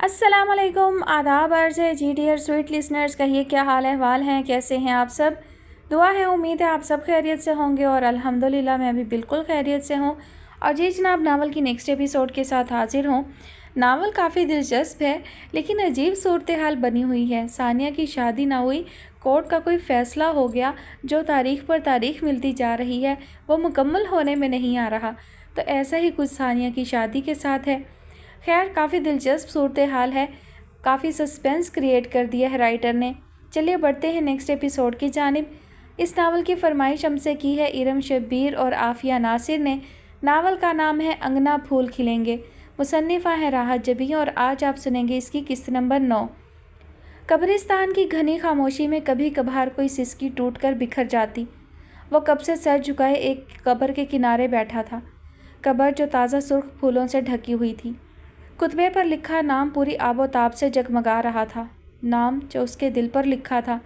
अस्सलाम वालेकुम, आदाब अर्ज़ है जी डियर स्वीट लिसनर्स। कहिए क्या हाल अहवाल हैं, कैसे हैं आप सब। दुआ है, उम्मीद है आप सब खैरियत से होंगे और अल्हम्दुलिल्लाह मैं भी बिल्कुल खैरियत से हूँ। और जी जनाब, नावल की नेक्स्ट एपिसोड के साथ हाजिर हूँ। नावल काफ़ी दिलचस्प है लेकिन अजीब सूरत हाल बनी हुई है। सानिया की शादी ना हुई, कोर्ट का कोई फ़ैसला हो गया जो तारीख पर तारीख मिलती जा रही है वो मुकम्मल होने में नहीं आ रहा। तो ऐसा ही कुछ सानिया की शादी के साथ है। खैर, काफ़ी दिलचस्प सूरत हाल है, काफ़ी सस्पेंस क्रिएट कर दिया है राइटर ने। चलिए बढ़ते हैं नेक्स्ट एपिसोड की जानिब। इस नावल की फरमाइश हमसे की है इरम शब्बीर और आफिया नासिर ने। नावल का नाम है अंगना फूल खिलेंगे। मुसन्निफ़ा है राहत जबी और आज आप सुनेंगे इसकी किस्त नंबर 9। कब्रिस्तान की घनी खामोशी में कभी कभार कोई सिसकी टूट कर बिखर जाती। वो कब से सर झुकाए एक कब्र के किनारे बैठा था। कब्र जो ताज़ा सुर्ख फूलों से ढकी हुई थी। कुतबे पर लिखा नाम पूरी आबोताब से जगमगा रहा था। नाम जो उसके दिल पर लिखा था।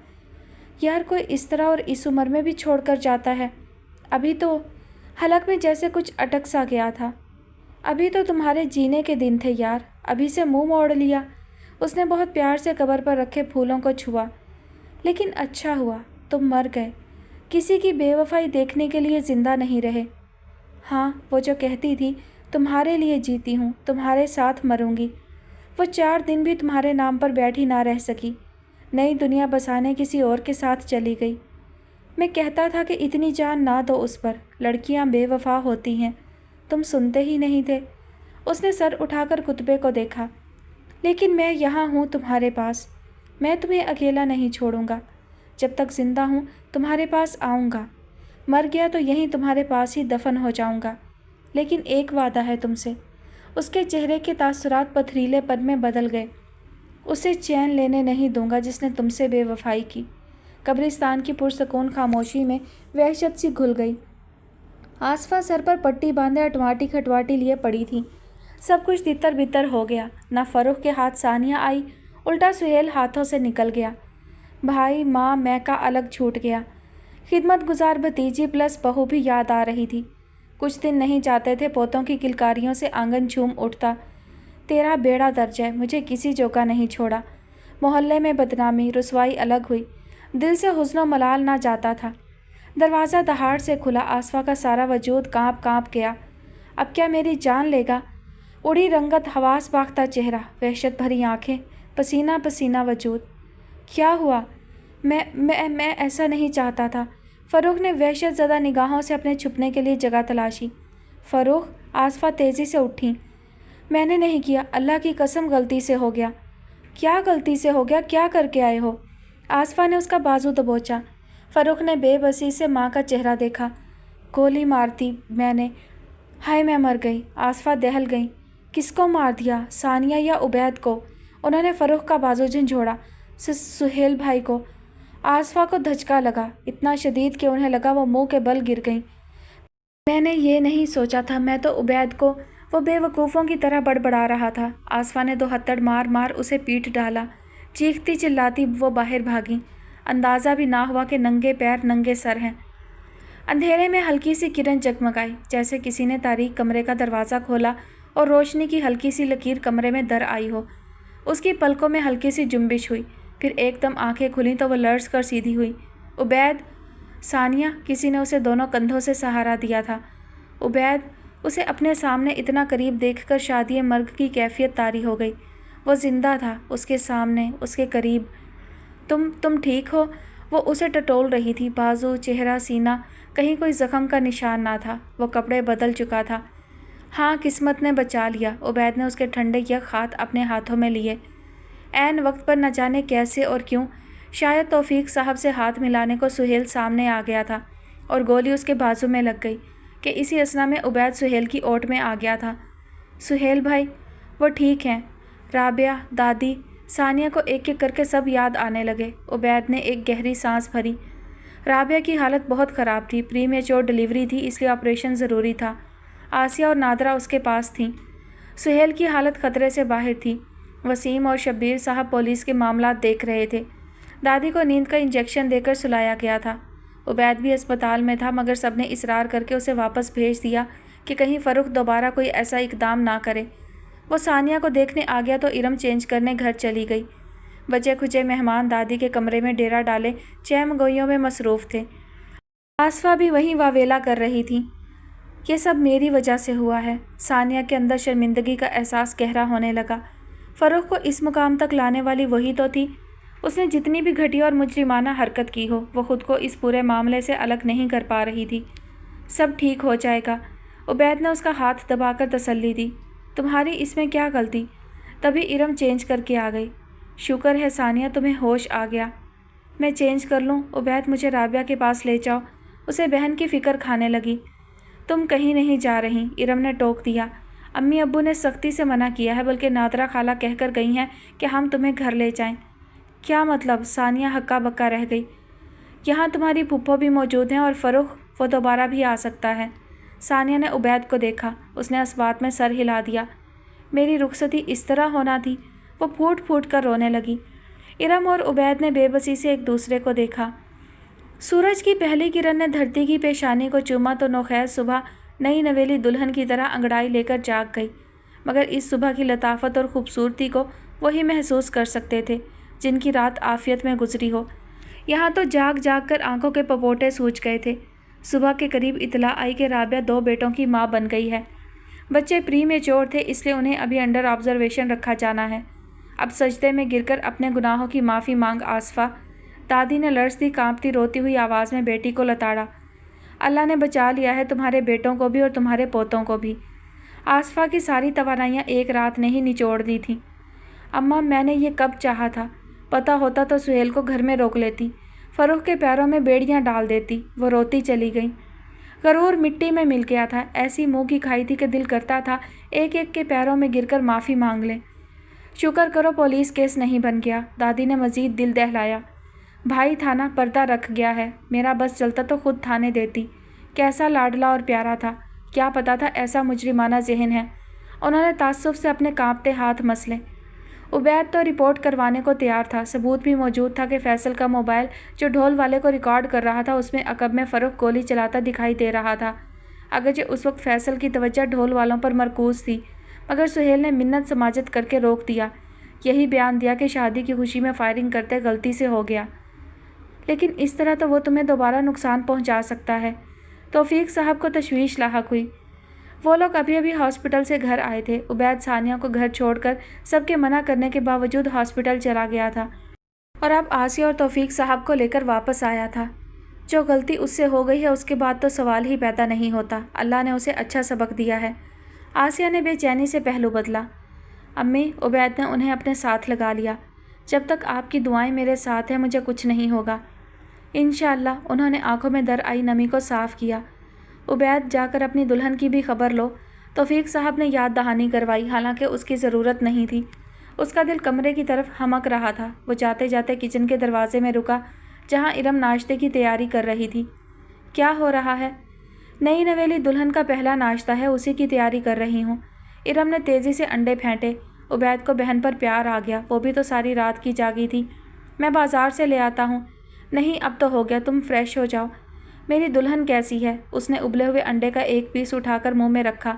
यार, कोई इस तरह और इस उम्र में भी छोड़कर जाता है। अभी तो हलक में जैसे कुछ अटक सा गया था। अभी तो तुम्हारे जीने के दिन थे यार, अभी से मुंह मोड़ लिया। उसने बहुत प्यार से कब्र पर रखे फूलों को छुआ। लेकिन अच्छा हुआ तुम मर गए, किसी की बेवफाई देखने के लिए ज़िंदा नहीं रहे। हाँ, वो जो कहती थी तुम्हारे लिए जीती हूँ, तुम्हारे साथ मरूंगी, वो 4 दिन भी तुम्हारे नाम पर बैठी ना रह सकी। नई दुनिया बसाने किसी और के साथ चली गई। मैं कहता था कि इतनी जान ना दो उस पर, लड़कियाँ बेवफा होती हैं। तुम सुनते ही नहीं थे। उसने सर उठाकर कुतबे को देखा। लेकिन मैं यहाँ हूँ तुम्हारे पास। मैं तुम्हें अकेला नहीं छोड़ूंगा। जब तक जिंदा हूँ तुम्हारे पास आऊँगा। मर गया तो यहीं तुम्हारे पास ही दफन हो जाऊँगा। लेकिन एक वादा है तुमसे। उसके चेहरे के तासुरात पथरीलेपन में बदल गए। उसे चैन लेने नहीं दूंगा जिसने तुमसे बेवफाई की। कब्रिस्तान की पुरसकून खामोशी में वहशत सी घुल गई। आसफा सर पर पट्टी बांधे अटवाटी खटवाटी लिए पड़ी थी। सब कुछ तितर बितर हो गया। ना फरूख के हाथ सानिया आई, उल्टा सुहेल हाथों से निकल गया। भाई माँ मैं का अलग छूट गया। खिदमत गुजार भतीजी प्लस बहू भी याद आ रही थी। कुछ दिन नहीं जाते थे पोतों की किलकारियों से आंगन झूम उठता। तेरा बेड़ा दर्ज है, मुझे किसी जोगा नहीं छोड़ा। मोहल्ले में बदनामी रुसवाई अलग हुई। दिल से हुस्न मलाल ना जाता था। दरवाज़ा दहाड़ से खुला। आसफा का सारा वजूद कांप कांप गया। अब क्या मेरी जान लेगा। उड़ी रंगत, हवास बाख्ता चेहरा, वहशत भरी आंखें, पसीना पसीना वजूद। क्या हुआ। मैं ऐसा नहीं चाहता था। फ़रूख ने वहशत ज़दा निगाहों से अपने छुपने के लिए जगह तलाशी। फ़रूख, आसफा तेज़ी से उठी। मैंने नहीं किया, अल्लाह की कसम गलती से हो गया। क्या गलती से हो गया, क्या करके आए हो। आसफा ने उसका बाजू दबोचा। फ़रूख ने बेबसी से माँ का चेहरा देखा। गोली मारती मैंने। हाय मैं मर गई। आसफा दहल गई। किसको मार दिया, सानिया या उबैद को। उन्होंने फ़रूख का बाजू झंझोड़ा। सुहेल भाई को। आसफा को धचका लगा, इतना शदीद कि उन्हें लगा वो मुंह के बल गिर गई। मैंने ये नहीं सोचा था, मैं तो उबैद को। वो बेवकूफ़ों की तरह बड़बड़ा रहा था। आसफा ने 2 हथड़ मार मार उसे पीट डाला। चीखती चिल्लाती वो बाहर भागी। अंदाज़ा भी ना हुआ कि नंगे पैर नंगे सर हैं। अंधेरे में हल्की सी किरण जगमगाई, जैसे किसी ने तारीक कमरे का दरवाज़ा खोला और रोशनी की हल्की सी लकीर कमरे में दर आई हो। उसकी पलकों में हल्की सी जुम्बिश हुई, फिर एकदम आंखें खुलीं तो वो लर्ज़ कर सीधी हुई। उबैद। सानिया। किसी ने उसे दोनों कंधों से सहारा दिया था। उबैद। उसे अपने सामने इतना करीब देखकर शादी मर्ग की कैफियत तारी हो गई। वो जिंदा था, उसके सामने, उसके करीब। तुम ठीक हो। वो उसे टटोल रही थी। बाजू, चेहरा, सीना, कहीं कोई ज़ख्म का निशान ना था। वो कपड़े बदल चुका था। हाँ, किस्मत ने बचा लिया। उबैद ने उसके ठंडे यख हाथ अपने हाथों में लिए। ऐन वक्त पर न जाने कैसे और क्यों, शायद तौफीक साहब से हाथ मिलाने को सुहेल सामने आ गया था और गोली उसके बाजू में लग गई कि इसी असना में उबैद सुहेल की ओट में आ गया था। सुहेल भाई, वो ठीक हैं। राबिया, दादी, सानिया को एक एक करके सब याद आने लगे। उबैद ने एक गहरी सांस भरी। राबिया की हालत बहुत ख़राब थी। प्री मेच्योर डिलीवरी थी, इसलिए ऑपरेशन ज़रूरी था। आसिया और नादरा उसके पास थीं। सुहेल की हालत ख़तरे से बाहर थी। वसीम और शब्बीर साहब पुलिस के मामला देख रहे थे। दादी को नींद का इंजेक्शन देकर सुलाया गया था। उबैद भी अस्पताल में था, मगर सबने इसरार करके उसे वापस भेज दिया कि कहीं फ़रूख दोबारा कोई ऐसा इकदाम ना करे। वो सानिया को देखने आ गया तो इरम चेंज करने घर चली गई। बचे खुचे मेहमान दादी के कमरे में डेरा डाले चैम गोइयों में मसरूफ़ थे। आसफा भी वहीं वावेला कर रही थी। ये सब मेरी वजह से हुआ है। सानिया के अंदर शर्मिंदगी का एहसास गहरा होने लगा। फ़रूख को इस मुकाम तक लाने वाली वही तो थी। उसने जितनी भी घटिया और मुजरिमाना हरकत की हो, वो खुद को इस पूरे मामले से अलग नहीं कर पा रही थी। सब ठीक हो जाएगा। उबैद ने उसका हाथ दबाकर तसल्ली दी। तुम्हारी इसमें क्या गलती? तभी इरम चेंज करके आ गई। शुक्र है सानिया, तुम्हें होश आ गया। मैं चेंज कर लूँ? उबैद, मुझे राबिया के पास ले जाओ। उसे बहन की फ़िक्र खाने लगी। तुम कहीं नहीं जा रही, इरम ने टोक दिया। अम्मी अब्बू ने सख्ती से मना किया है, बल्कि नादरा खाला कहकर गई हैं कि हम तुम्हें घर ले जाएं। क्या मतलब? सानिया हक्का बक्का रह गई। यहाँ तुम्हारी फुप्पो भी मौजूद हैं और फ़रूख, वो दोबारा भी आ सकता है। सानिया ने उबैद को देखा। उसने इस बात में सर हिला दिया। मेरी रुखसती इस तरह होना थी? वो फूट फूट कर रोने लगी। इरम और उबैद ने बेबसी से एक दूसरे को देखा। सूरज की पहली किरण ने धरती की पेशानी को चूमा तो नौखैज़ सुबह नई नवेली दुल्हन की तरह अंगड़ाई लेकर जाग गई। मगर इस सुबह की लताफत और ख़ूबसूरती को वही महसूस कर सकते थे जिनकी रात आफियत में गुजरी हो। यहाँ तो जाग जाग कर आंखों के पपोटे सूज गए थे। सुबह के करीब इतला आई कि राबिया 2 बेटों की माँ बन गई है। बच्चे प्री मेच्योर थे, इसलिए उन्हें अभी अंडर ऑब्जर्वेशन रखा जाना है। अब सजदे में गिरकर अपने गुनाहों की माफ़ी मांग आसफा। दादी ने लड़ती कांपती रोती हुई आवाज़ में बेटी को लताड़ा। अल्लाह ने बचा लिया है तुम्हारे बेटों को भी और तुम्हारे पोतों को भी। आसफा की सारी तवानाइयाँ एक रात ने ही निचोड़ दी थीं। अम्मा, मैंने ये कब चाहा था? पता होता तो सुहेल को घर में रोक लेती, फ़रूख के पैरों में बेड़ियाँ डाल देती। वो रोती चली गई। गरूर मिट्टी में मिल गया था। ऐसी मुँह की खाई थी कि दिल करता था एक एक के पैरों में गिरकर माफ़ी मांग लें। शुक्र करो पुलिस केस नहीं बन गया। दादी ने मज़ीद दिल दहलाया। भाई थाना पर्दा रख गया है। मेरा बस चलता तो खुद थाने देती। कैसा लाडला और प्यारा था। क्या पता था ऐसा मुजरिमाना जहन है। उन्होंने तासुफ से अपने कांपते हाथ मसले। उबैद तो रिपोर्ट करवाने को तैयार था। सबूत भी मौजूद था कि फैसल का मोबाइल जो ढोल वाले को रिकॉर्ड कर रहा था, उसमें अकब में फ़रूख गोली चलाता दिखाई दे रहा था। अगरचे उस वक्त फैसल की तवज्जो ढोल वालों पर मरकूज़ थी, मगर सुहेल ने मिन्नत समाजत करके रोक दिया। यही बयान दिया कि शादी की खुशी में फायरिंग करते गलती से हो गया। लेकिन इस तरह तो वो तुम्हें दोबारा नुकसान पहुंचा सकता है। तौफीक साहब को तशवीश लाहक हुई। वो लोग अभी अभी हॉस्पिटल से घर आए थे। उबैद सानिया को घर छोड़कर सबके मना करने के बावजूद हॉस्पिटल चला गया था और अब आसिया और तौफीक साहब को लेकर वापस आया था। जो गलती उससे हो गई है उसके बाद तो सवाल ही पैदा नहीं होता। अल्लाह ने उसे अच्छा सबक दिया है। आसिया ने बेचैनी से पहलू बदला। अम्मी, उबैद ने उन्हें अपने साथ लगा लिया। जब तक आपकी दुआएं मेरे साथ हैं मुझे कुछ नहीं होगा इंशाअल्लाह। उन्होंने आंखों में दर आई नमी को साफ़ किया। उबैद, जाकर अपनी दुल्हन की भी खबर लो। तौफीक साहब ने याद दहानी करवाई, हालांकि उसकी ज़रूरत नहीं थी। उसका दिल कमरे की तरफ हमक रहा था। वो जाते जाते किचन के दरवाजे में रुका जहां इरम नाश्ते की तैयारी कर रही थी। क्या हो रहा है? नई नवेली दुल्हन का पहला नाश्ता है, उसी की तैयारी कर रही हूँ। इरम ने तेज़ी से अंडे फेंटे। उबैद को बहन पर प्यार आ गया। वो भी तो सारी रात की जागी थी। मैं बाज़ार से ले आता हूँ। नहीं, अब तो हो गया, तुम फ्रेश हो जाओ। मेरी दुल्हन कैसी है? उसने उबले हुए अंडे का एक पीस उठाकर मुंह में रखा।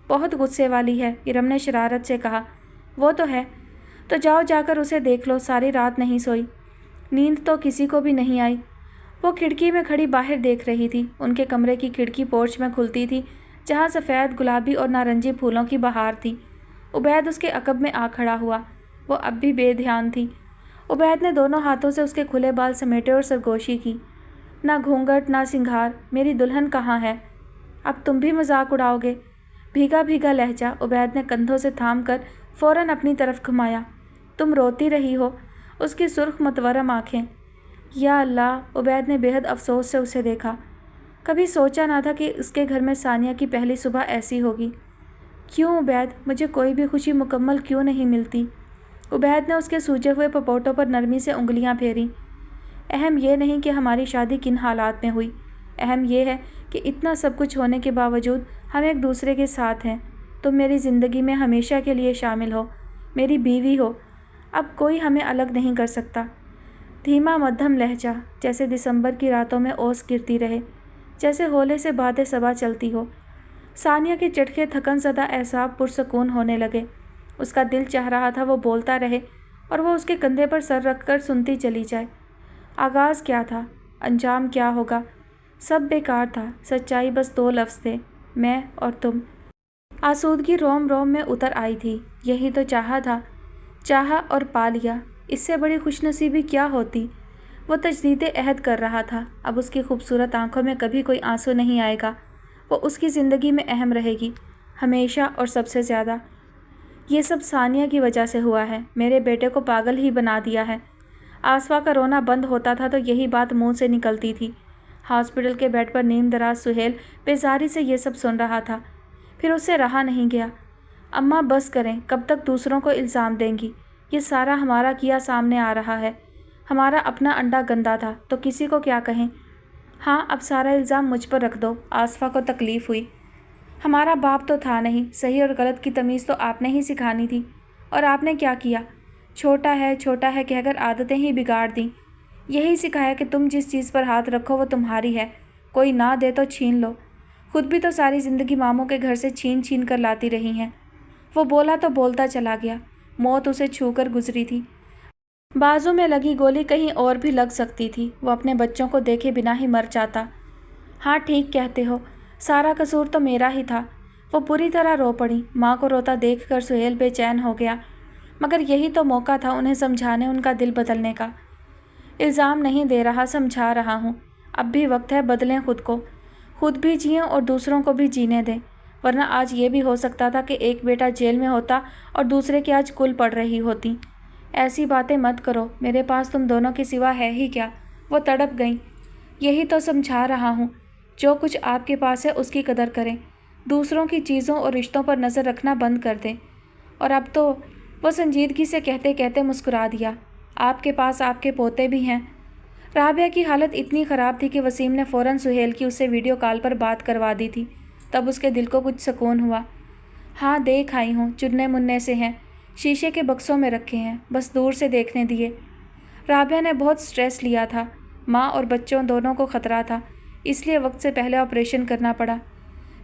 बहुत गुस्से वाली है, इरम ने शरारत से कहा। वो तो है, तो जाओ जाकर उसे देख लो। सारी रात नहीं सोई। नींद तो किसी को भी नहीं आई। वो खिड़की में खड़ी बाहर देख रही थी। उनके कमरे की खिड़की पोर्च में खुलती थी जहाँ सफ़ेद, गुलाबी और नारंगी फूलों की बहार थी। उबैद उसके अकब में आ खड़ा हुआ। वो अब भी बेध्यान थी। उबैद ने दोनों हाथों से उसके खुले बाल समेटे और सरगोशी की। ना घूंघट ना सिंगार। मेरी दुल्हन कहाँ है? अब तुम भी मजाक उड़ाओगे? भीगा भीगा लहजा उबैद ने कंधों से थाम कर फ़ौरन अपनी तरफ घुमाया। तुम रोती रही हो। उसकी सुर्ख मतवरम आँखें। या अल्लाह, उबैद ने बेहद अफसोस से उसे देखा। कभी सोचा ना था कि उसके घर में सानिया की पहली सुबह ऐसी होगी। क्यों उबैद, मुझे कोई भी खुशी मुकम्मल क्यों नहीं मिलती? उबैद ने उसके सूजे हुए पपोटों पर नरमी से उंगलियां फेरी। अहम यह नहीं कि हमारी शादी किन हालात में हुई, अहम यह है कि इतना सब कुछ होने के बावजूद हम एक दूसरे के साथ हैं। तुम मेरी ज़िंदगी में हमेशा के लिए शामिल हो, मेरी बीवी हो। अब कोई हमें अलग नहीं कर सकता। धीमा मध्यम लहजा, जैसे दिसंबर की रातों में ओस गिरती रहे, जैसे होले से बातें सबा चलती हो। सानिया के चटके थकन ज़दा एहसाब पुरसकून होने लगे। اس کا دل چاہ رہا تھا وہ بولتا رہے اور وہ اس کے کندھے پر سر رکھ کر سنتی چلی جائے۔ آغاز کیا تھا، انجام کیا ہوگا، سب بیکار تھا۔ سچائی بس 2 لفظ تھے، میں اور تم۔ آسودگی روم روم میں اتر آئی تھی۔ یہی تو چاہا تھا، چاہا اور پا لیا، اس سے بڑی خوش نصیبی کیا ہوتی۔ وہ تجدید عہد کر رہا تھا، اب اس کی خوبصورت آنکھوں میں کبھی کوئی آنسو نہیں آئے گا۔ وہ اس کی زندگی میں اہم رہے گی، ہمیشہ اور سب سے زیادہ۔ یہ سب ثانیہ کی وجہ سے ہوا ہے، میرے بیٹے کو پاگل ہی بنا دیا ہے۔ آصفا کا رونا بند ہوتا تھا تو یہی بات منہ سے نکلتی تھی۔ ہاسپٹل کے بیڈ پر نیم دراز سہیل بیزاری سے یہ سب سن رہا تھا، پھر اس سے رہا نہیں گیا۔ اماں بس کریں، کب تک دوسروں کو الزام دیں گی؟ یہ سارا ہمارا کیا سامنے آ رہا ہے، ہمارا اپنا انڈا گندا تھا تو کسی کو کیا کہیں؟ ہاں اب سارا الزام مجھ پر رکھ دو۔ آصفا کو تکلیف ہوئی۔ ہمارا باپ تو تھا نہیں، صحیح اور غلط کی تمیز تو آپ نے ہی سکھانی تھی، اور آپ نے کیا کیا؟ چھوٹا ہے کہہ کر عادتیں ہی بگاڑ دیں۔ یہی سکھایا کہ تم جس چیز پر ہاتھ رکھو وہ تمہاری ہے، کوئی نہ دے تو چھین لو۔ خود بھی تو ساری زندگی ماموں کے گھر سے چھین کر لاتی رہی ہیں۔ وہ بولا تو بولتا چلا گیا، موت اسے چھو کر گزری تھی۔ بازو میں لگی گولی کہیں اور بھی لگ سکتی تھی، وہ اپنے بچوں کو دیکھے بنا ہی مر جاتا۔ ہاں ٹھیک کہتے ہو، سارا قصور تو میرا ہی تھا۔ وہ بری طرح رو پڑی۔ ماں کو روتا دیکھ کر سہیل بے چین ہو گیا، مگر یہی تو موقع تھا انہیں سمجھانے، ان کا دل بدلنے کا۔ الزام نہیں دے رہا، سمجھا رہا ہوں، اب بھی وقت ہے، بدلیں خود کو، خود بھی جئیں اور دوسروں کو بھی جینے دیں، ورنہ آج یہ بھی ہو سکتا تھا کہ ایک بیٹا جیل میں ہوتا اور دوسرے کی آج کل پڑ رہی ہوتی۔ ایسی باتیں مت کرو، میرے پاس تم دونوں کے سوا ہے ہی کیا؟ وہ تڑپ گئیں۔ یہی تو سمجھا رہا ہوں، جو کچھ آپ کے پاس ہے اس کی قدر کریں، دوسروں کی چیزوں اور رشتوں پر نظر رکھنا بند کر دیں۔ اور اب تو، وہ سنجیدگی سے کہتے کہتے مسکرا دیا، آپ کے پاس آپ کے پوتے بھی ہیں۔ رابعہ کی حالت اتنی خراب تھی کہ وسیم نے فوراً سہیل کی اس سے ویڈیو کال پر بات کروا دی تھی، تب اس کے دل کو کچھ سکون ہوا۔ ہاں دیکھ آئی ہوں، چننے مننے سے ہیں، شیشے کے بکسوں میں رکھے ہیں، بس دور سے دیکھنے دیے۔ رابعہ نے بہت سٹریس لیا تھا، ماں اور بچوں دونوں کو خطرہ تھا، اس لیے وقت سے پہلے آپریشن کرنا پڑا۔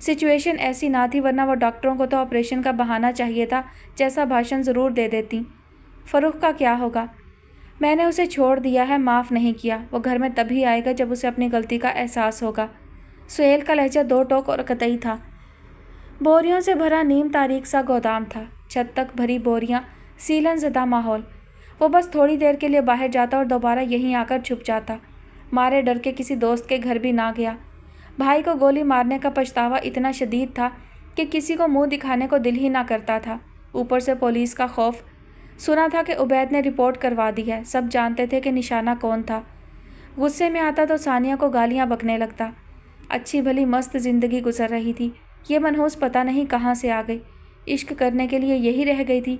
سچویشن ایسی نہ تھی ورنہ وہ ڈاکٹروں کو تو آپریشن کا بہانہ چاہیے تھا، جیسا بھاشن ضرور دے دیتی۔ فروخ کا کیا ہوگا؟ میں نے اسے چھوڑ دیا ہے، معاف نہیں کیا۔ وہ گھر میں تبھی آئے گا جب اسے اپنی غلطی کا احساس ہوگا۔ سہیل کا لہجہ 2 ٹوک اور قطعی تھا۔ بوریوں سے بھرا نیم تاریک سا گودام تھا، چھت تک بھری بوریاں، سیلن زدہ ماحول۔ وہ بس تھوڑی دیر کے لیے باہر جاتا اور دوبارہ یہیں آ کر چھپ جاتا، مارے ڈر کے کسی دوست کے گھر بھی نہ گیا۔ بھائی کو گولی مارنے کا پچھتاوا اتنا شدید تھا کہ کسی کو منہ دکھانے کو دل ہی نہ کرتا تھا، اوپر سے پولیس کا خوف۔ سنا تھا کہ عبید نے رپورٹ کروا دی ہے، سب جانتے تھے کہ نشانہ کون تھا۔ غصے میں آتا تو ثانیہ کو گالیاں بکنے لگتا۔ اچھی بھلی مست زندگی گزر رہی تھی، یہ منحوس پتہ نہیں کہاں سے آ گئی، عشق کرنے کے لیے یہی رہ گئی تھی۔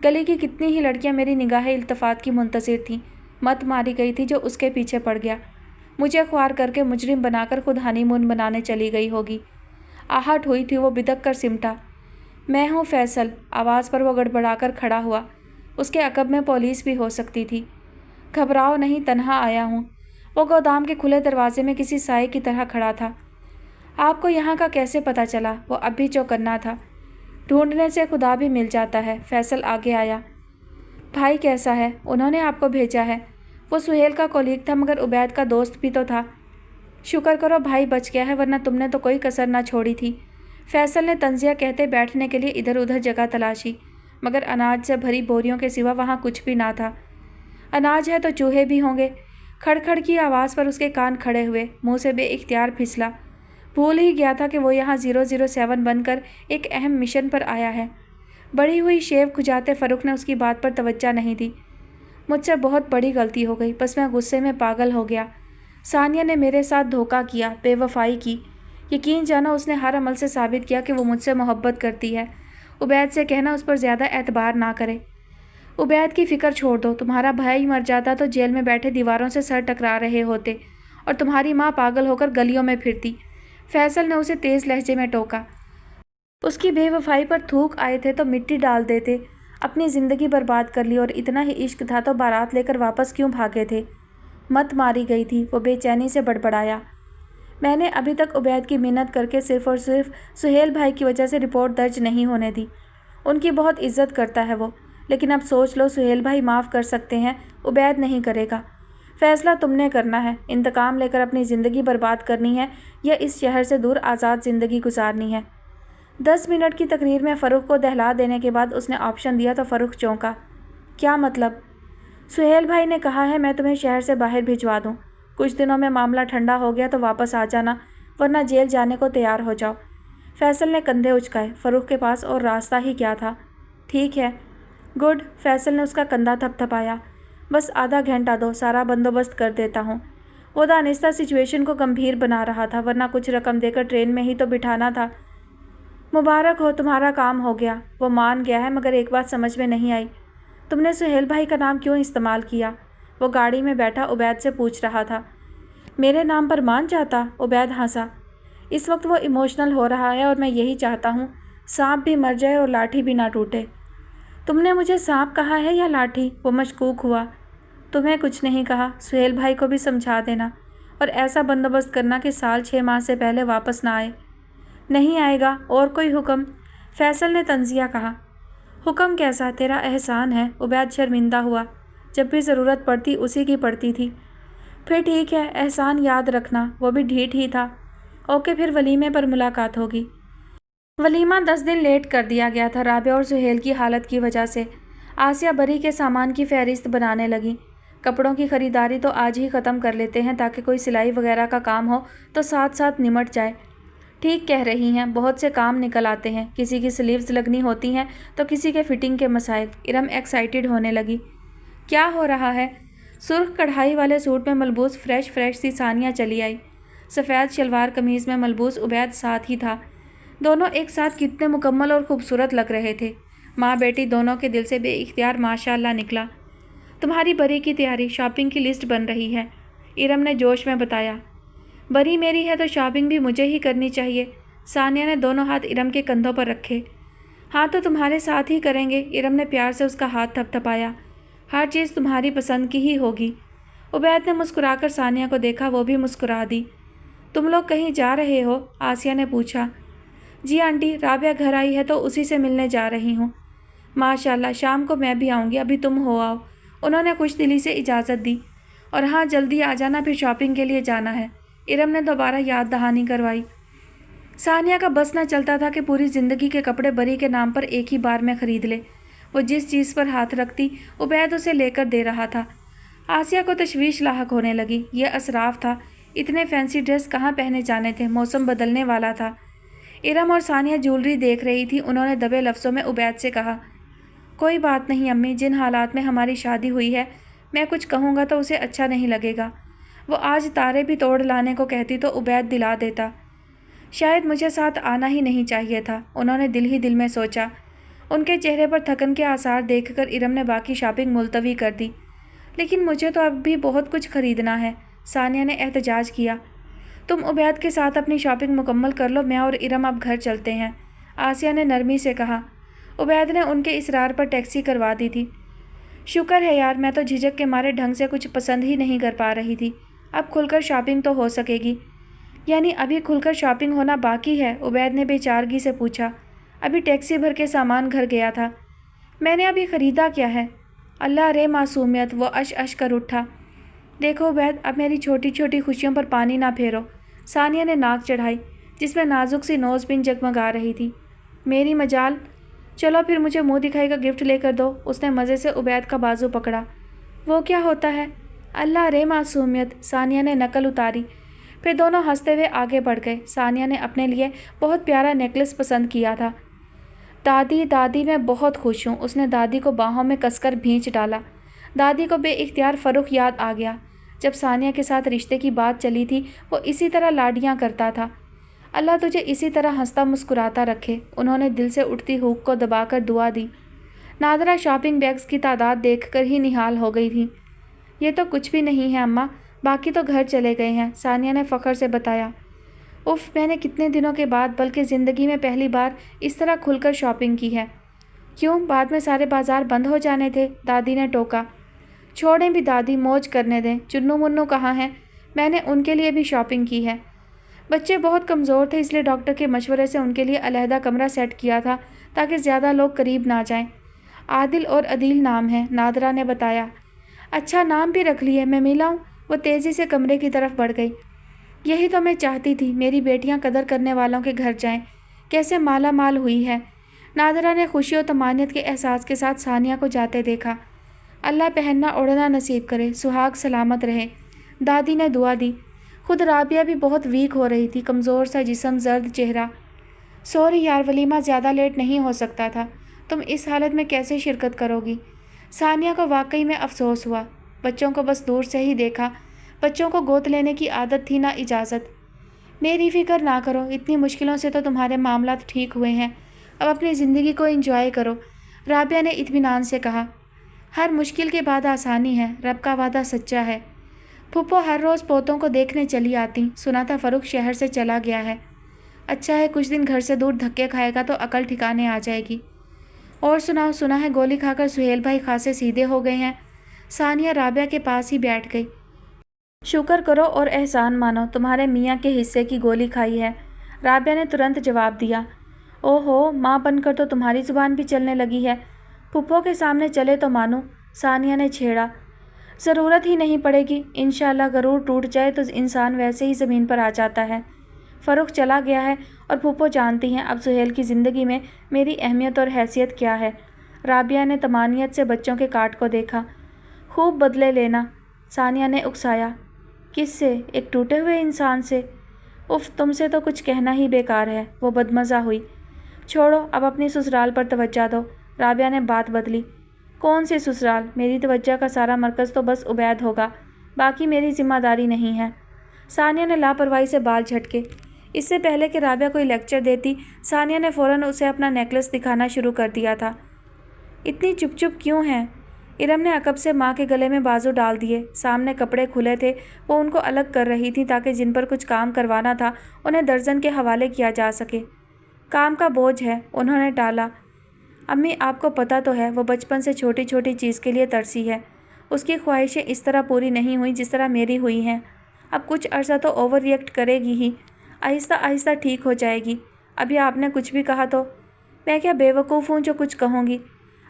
گلی کی کتنی ہی لڑکیاں میری نگاہ التفات کی منتظر تھیں، مت ماری گئی تھی جو اس کے پیچھے پڑ گیا، مجھے خوار کر کے مجرم بنا کر خود ہانی مون بنانے چلی گئی ہوگی۔ آہٹ ہوئی تھی، وہ بدک کر سمٹا۔ میں ہوں فیصل، آواز پر وہ گڑبڑا کر کھڑا ہوا، اس کے عقب میں پولیس بھی ہو سکتی تھی۔ گھبراؤ نہیں، تنہا آیا ہوں۔ وہ گودام کے کھلے دروازے میں کسی سائے کی طرح کھڑا تھا۔ آپ کو یہاں کا کیسے پتہ چلا؟ وہ اب بھی چوکنا تھا۔ ڈھونڈنے سے خدا بھی مل جاتا ہے۔ فیصل آگے آیا۔ بھائی کیسا ہے؟ انہوں نے آپ کو بھیجا ہے۔ وہ سہیل کا کولیگ تھا مگر عبید کا دوست بھی تو تھا۔ شکر کرو بھائی بچ گیا ہے ورنہ تم نے تو کوئی کسر نہ چھوڑی تھی۔ فیصل نے طنزیہ کہتے بیٹھنے کے لیے ادھر ادھر جگہ تلاشی، مگر اناج سے بھری بوریوں کے سوا وہاں کچھ بھی نہ تھا۔ اناج ہے تو چوہے بھی ہوں گے۔ کھڑ کھڑ کی آواز پر اس کے کان کھڑے ہوئے، منہ سے بے اختیار پھسلا۔ بھول ہی گیا تھا کہ وہ یہاں 007 بن کر ایک اہم مشن پر آیا ہے۔ بڑی ہوئی شیو کھجاتے فروخ نے اس کی بات پر توجہ نہیں دی۔ مجھ سے بہت بڑی غلطی ہو گئی، بس میں غصے میں پاگل ہو گیا۔ ثانیہ نے میرے ساتھ دھوکہ کیا، بے وفائی کی۔ یقین جانا اس نے ہر عمل سے ثابت کیا کہ وہ مجھ سے محبت کرتی ہے۔ عبید سے کہنا اس پر زیادہ اعتبار نہ کرے۔ عبید کی فکر چھوڑ دو، تمہارا بھائی مر جاتا تو جیل میں بیٹھے دیواروں سے سر ٹکرا رہے ہوتے اور تمہاری ماں پاگل ہو کر گلیوں میں پھرتی۔ فیصل نے اسے تیز لہجے میں ٹوکا۔ اس کی بے وفائی پر تھوک آئے تھے تو مٹی ڈال دیتے، اپنی زندگی برباد کر لی، اور اتنا ہی عشق تھا تو بارات لے کر واپس کیوں بھاگے تھے؟ مت ماری گئی تھی، وہ بے چینی سے بڑبڑایا۔ میں نے ابھی تک عبید کی منت کر کے صرف اور صرف سہیل بھائی کی وجہ سے رپورٹ درج نہیں ہونے دی۔ ان کی بہت عزت کرتا ہے وہ، لیکن اب سوچ لو سہیل بھائی معاف کر سکتے ہیں، عبید نہیں کرے گا۔ فیصلہ تم نے کرنا ہے، انتقام لے کر اپنی زندگی برباد کرنی ہے یا اس شہر سے دور آزاد زندگی گزارنی ہے۔ 10 منٹ کی تقریر میں فروخ کو دہلا دینے کے بعد اس نے آپشن دیا تو فروخ چونکا۔ کیا مطلب؟ سہیل بھائی نے کہا ہے میں تمہیں شہر سے باہر بھجوا دوں، کچھ دنوں میں معاملہ ٹھنڈا ہو گیا تو واپس آ جانا، ورنہ جیل جانے کو تیار ہو جاؤ۔ فیصل نے کندھے اچکائے، فروخ کے پاس اور راستہ ہی کیا تھا۔ ٹھیک ہے، گڈ۔ فیصل نے اس کا کندھا تھپ تھپایا۔ بس آدھا گھنٹہ دو، سارا بندوبست کر دیتا ہوں۔ وہ دانستہ سچویشن کو گمبھیر بنا رہا تھا، ورنہ کچھ رقم دے کر ٹرین میں ہی تو بٹھانا تھا۔ مبارک ہو، تمہارا کام ہو گیا۔ وہ مان گیا ہے، مگر ایک بات سمجھ میں نہیں آئی، تم نے سہیل بھائی کا نام کیوں استعمال کیا؟ وہ گاڑی میں بیٹھا عبید سے پوچھ رہا تھا۔ میرے نام پر مان جاتا؟ عبید ہنسا۔ اس وقت وہ ایموشنل ہو رہا ہے اور میں یہی چاہتا ہوں، سانپ بھی مر جائے اور لاٹھی بھی نہ ٹوٹے۔ تم نے مجھے سانپ کہا ہے یا لاٹھی؟ وہ مشکوک ہوا۔ تمہیں کچھ نہیں کہا، سہیل بھائی کو بھی سمجھا دینا اور ایسا بندوبست کرنا کہ سال 6 ماہ سے پہلے واپس نہ آئے۔ نہیں آئے گا۔ اور کوئی حکم؟ فیصل نے طنزیہ کہا۔ حکم کیسا؟ تیرا احسان ہے۔ عبید شرمندہ ہوا۔ جب بھی ضرورت پڑتی اسی کی پڑتی تھی۔ پھر ٹھیک ہے، احسان یاد رکھنا۔ وہ بھی ڈھیٹ ہی تھا۔ اوکے، پھر ولیمے پر ملاقات ہوگی۔ ولیمہ 10 دن لیٹ کر دیا گیا تھا رابعہ اور سہیل کی حالت کی وجہ سے۔ آسیہ بری کے سامان کی فہرست بنانے لگی۔ کپڑوں کی خریداری تو آج ہی ختم کر لیتے ہیں تاکہ کوئی سلائی وغیرہ کا کام ہو تو ساتھ ساتھ نمٹ جائے۔ ٹھیک کہہ رہی ہیں، بہت سے کام نکل آتے ہیں، کسی کی سلیوز لگنی ہوتی ہیں تو کسی کے فٹنگ کے مسائل۔ ارم ایکسائٹڈ ہونے لگی۔ کیا ہو رہا ہے؟ سرخ کڑھائی والے سوٹ میں ملبوس فریش سی ثانیہ چلی آئی۔ سفید شلوار قمیض میں ملبوس عبید ساتھ ہی تھا۔ دونوں ایک ساتھ کتنے مکمل اور خوبصورت لگ رہے تھے۔ ماں بیٹی دونوں کے دل سے بے اختیار ماشاءاللہ نکلا۔ تمہاری بری کی تیاری، شاپنگ کی لسٹ بن رہی ہے، ارم نے جوش میں بتایا۔ بری میری ہے تو شاپنگ بھی مجھے ہی کرنی چاہیے۔ ثانیہ نے دونوں ہاتھ ارم کے کندھوں پر رکھے۔ ہاں تو تمہارے ساتھ ہی کریں گے، ارم نے پیار سے اس کا ہاتھ تھپ تھپایا۔ ہر چیز تمہاری پسند کی ہی ہوگی۔ عبید نے مسکرا کر ثانیہ کو دیکھا، وہ بھی مسکرا دی۔ تم لوگ کہیں جا رہے ہو؟ آسیہ نے پوچھا۔ جی آنٹی، رابعہ گھر آئی ہے تو اسی سے ملنے جا رہی ہوں۔ ماشاءاللہ، شام کو میں بھی آؤں گی، ابھی تم ہو آؤ۔ انہوں نے خوش دلی سے اجازت دی۔ اور ہاں، جلدی آ جانا، پھر شاپنگ کے لیے جانا ہے، ارم نے دوبارہ یاد دہانی کروائی۔ ثانیہ کا بس نہ چلتا تھا کہ پوری زندگی کے کپڑے بری کے نام پر ایک ہی بار میں خرید لے۔ وہ جس چیز پر ہاتھ رکھتی عبید اسے لے کر دے رہا تھا۔ آسیہ کو تشویش لاحق ہونے لگی۔ یہ اسراف تھا، اتنے فینسی ڈریس کہاں پہنے جانے تھے، موسم بدلنے والا تھا۔ ارم اور ثانیہ جولری دیکھ رہی تھی۔ انہوں نے دبے لفظوں میں عبید سے کہا، کوئی بات نہیں امی، جن حالات میں ہماری شادی ہوئی ہے، میں کچھ کہوں گا تو اسے اچھا نہیں لگے گا۔ وہ آج تارے بھی توڑ لانے کو کہتی تو عبید دلا دیتا۔ شاید مجھے ساتھ آنا ہی نہیں چاہیے تھا، انہوں نے دل ہی دل میں سوچا۔ ان کے چہرے پر تھکن کے آثار دیکھ کر ارم نے باقی شاپنگ ملتوی کر دی۔ لیکن مجھے تو اب بھی بہت کچھ خریدنا ہے، ثانیہ نے احتجاج کیا۔ تم عبید کے ساتھ اپنی شاپنگ مکمل کر لو، میں اور ارم اب گھر چلتے ہیں، آسیہ نے نرمی سے کہا۔ عبید نے ان کے اصرار پر ٹیکسی کروا دی تھی۔ شکر ہے یار، میں تو جھجک کے مارے ڈھنگ سے کچھ پسند ہی نہیں کر پا رہی تھی، اب کھل کر شاپنگ تو ہو سکے گی۔ یعنی ابھی کھل کر شاپنگ ہونا باقی ہے؟ عبید نے بے چارگی سے پوچھا۔ ابھی ٹیکسی بھر کے سامان گھر گیا تھا۔ میں نے ابھی خریدا کیا ہے؟ اللہ رے معصومیت، وہ اش کر اٹھا۔ دیکھو عبید، اب میری چھوٹی چھوٹی خوشیوں پر پانی نہ پھیرو، ثانیہ نے ناک چڑھائی جس میں نازک سی نوز پن جگمگا رہی تھی۔ میری مجال، چلو پھر مجھے منہ دکھائی کا گفٹ لے کر دو، اس نے مزے سے عبید کا بازو پکڑا۔ وہ کیا ہوتا ہے؟ اللہ رے معصومیت، ثانیہ نے نقل اتاری۔ پھر دونوں ہنستے ہوئے آگے بڑھ گئے۔ ثانیہ نے اپنے لیے بہت پیارا نیکلس پسند کیا تھا۔ دادی میں بہت خوش ہوں، اس نے دادی کو باہوں میں کس کر بھینچ ڈالا۔ دادی کو بے اختیار فروخ یاد آ گیا۔ جب ثانیہ کے ساتھ رشتے کی بات چلی تھی وہ اسی طرح لاڈیاں کرتا تھا۔ اللہ تجھے اسی طرح ہنستا مسکراتا رکھے، انہوں نے دل سے اٹھتی ہوک کو دبا کر دعا دی۔ نادرہ شاپنگ بیگز کی تعداد دیکھ کر ہی نہال ہو گئی تھی۔ یہ تو کچھ بھی نہیں ہے اماں، باقی تو گھر چلے گئے ہیں، ثانیہ نے فخر سے بتایا۔ اف، میں نے کتنے دنوں کے بعد بلکہ زندگی میں پہلی بار اس طرح کھل کر شاپنگ کی ہے۔ کیوں، بعد میں سارے بازار بند ہو جانے تھے، دادی نے ٹوکا۔ چھوڑیں بھی دادی، موج کرنے دیں، چنو منو کہاں ہیں، میں نے ان کے لیے بھی شاپنگ کی ہے۔ بچے بہت کمزور تھے، اس لیے ڈاکٹر کے مشورے سے ان کے لیے علیحدہ کمرہ سیٹ کیا تھا تاکہ زیادہ لوگ قریب نہ جائیں۔ عادل اور عدیل نام ہے، نادرہ نے بتایا۔ اچھا نام بھی رکھ لیے، میں ملاؤں؟ وہ تیزی سے کمرے کی طرف بڑھ گئی۔ یہی تو میں چاہتی تھی، میری بیٹیاں قدر کرنے والوں کے گھر جائیں۔ کیسے مالا مال ہوئی ہے۔ نادرہ نے خوشی و طمانینت کے احساس کے ساتھ ثانیہ کو جاتے دیکھا۔ اللہ پہننا اوڑھنا نصیب کرے، سہاگ سلامت رہے، دادی نے دعا دی۔ خود رابعہ بھی بہت ویک ہو رہی تھی، کمزور سا جسم، زرد چہرہ۔ سوری یار، ولیمہ زیادہ لیٹ نہیں ہو سکتا تھا، تم اس حالت میں کیسے شرکت کرو گی؟ ثانیہ کو واقعی میں افسوس ہوا۔ بچوں کو بس دور سے ہی دیکھا، بچوں کو گود لینے کی عادت تھی نہ اجازت۔ میری فکر نہ کرو، اتنی مشکلوں سے تو تمہارے معاملات ٹھیک ہوئے ہیں، اب اپنی زندگی کو انجوائے کرو، رابعہ نے اطمینان سے کہا۔ ہر مشکل کے بعد آسانی ہے، رب کا وعدہ سچا ہے۔ پھپھو ہر روز پوتوں کو دیکھنے چلی آتی، سنا تھا فاروق شہر سے چلا گیا ہے۔ اچھا ہے کچھ دن گھر سے دور دھکے کھائے گا تو عقل ٹھکانے آ جائے گی۔ اور سناؤ، سنا ہے گولی کھا کر سہیل بھائی خاصے سیدھے ہو گئے ہیں؟ ثانیہ رابعہ کے پاس ہی بیٹھ گئی۔ شکر کرو اور احسان مانو، تمہارے میاں کے حصے کی گولی کھائی ہے، رابعہ نے ترنت جواب دیا۔ او ہو، ماں بن کر تو تمہاری زبان بھی چلنے لگی ہے، پھپھو کے سامنے چلے تو مانو، ثانیہ نے چھیڑا۔ ضرورت ہی نہیں پڑے گی، انشاءاللہ غرور ٹوٹ جائے تو انسان ویسے ہی زمین پر آ جاتا ہے۔ فاروق چلا گیا ہے اور پھپھو جانتی ہیں اب سہیل کی زندگی میں میری اہمیت اور حیثیت کیا ہے۔ رابعہ نے طمانینت سے بچوں کے کاٹ کو دیکھا۔ خوب بدلے لینا، ثانیہ نے اکسایا۔ کس سے؟ ایک ٹوٹے ہوئے انسان سے؟ اف، تم سے تو کچھ کہنا ہی بیکار ہے، وہ بدمزہ ہوئی۔ چھوڑو، اب اپنی سسرال پر توجہ دو، رابعہ نے بات بدلی۔ کون سی سسرال؟ میری توجہ کا سارا مرکز تو بس عبید ہوگا، باقی میری ذمہ داری نہیں ہے۔ ثانیہ نے لاپرواہی سے بال جھٹکے۔ اس سے پہلے کہ رابعہ کوئی لیکچر دیتی، ثانیہ نے فوراً اسے اپنا نیکلس دکھانا شروع کر دیا تھا۔ اتنی چپ چپ کیوں ہیں؟ ارم نے عقب سے ماں کے گلے میں بازو ڈال دیے، سامنے کپڑے کھلے تھے، وہ ان کو الگ کر رہی تھی تاکہ جن پر کچھ کام کروانا تھا انہیں درزن کے حوالے کیا جا سکے۔ کام کا بوجھ ہے، انہوں نے ٹالا۔ امی آپ کو پتہ تو ہے وہ بچپن سے چھوٹی چھوٹی چیز کے لیے ترسی ہے، اس کی خواہشیں اس طرح پوری نہیں ہوئیں جس طرح میری ہوئی ہیں۔ اب کچھ عرصہ تو اوور ریئیکٹ کرے گی ہی، آہستہ آہستہ ٹھیک ہو جائے گی۔ ابھی آپ نے کچھ بھی کہا تو میں کیا بے وقوف ہوں جو کچھ کہوں گی؟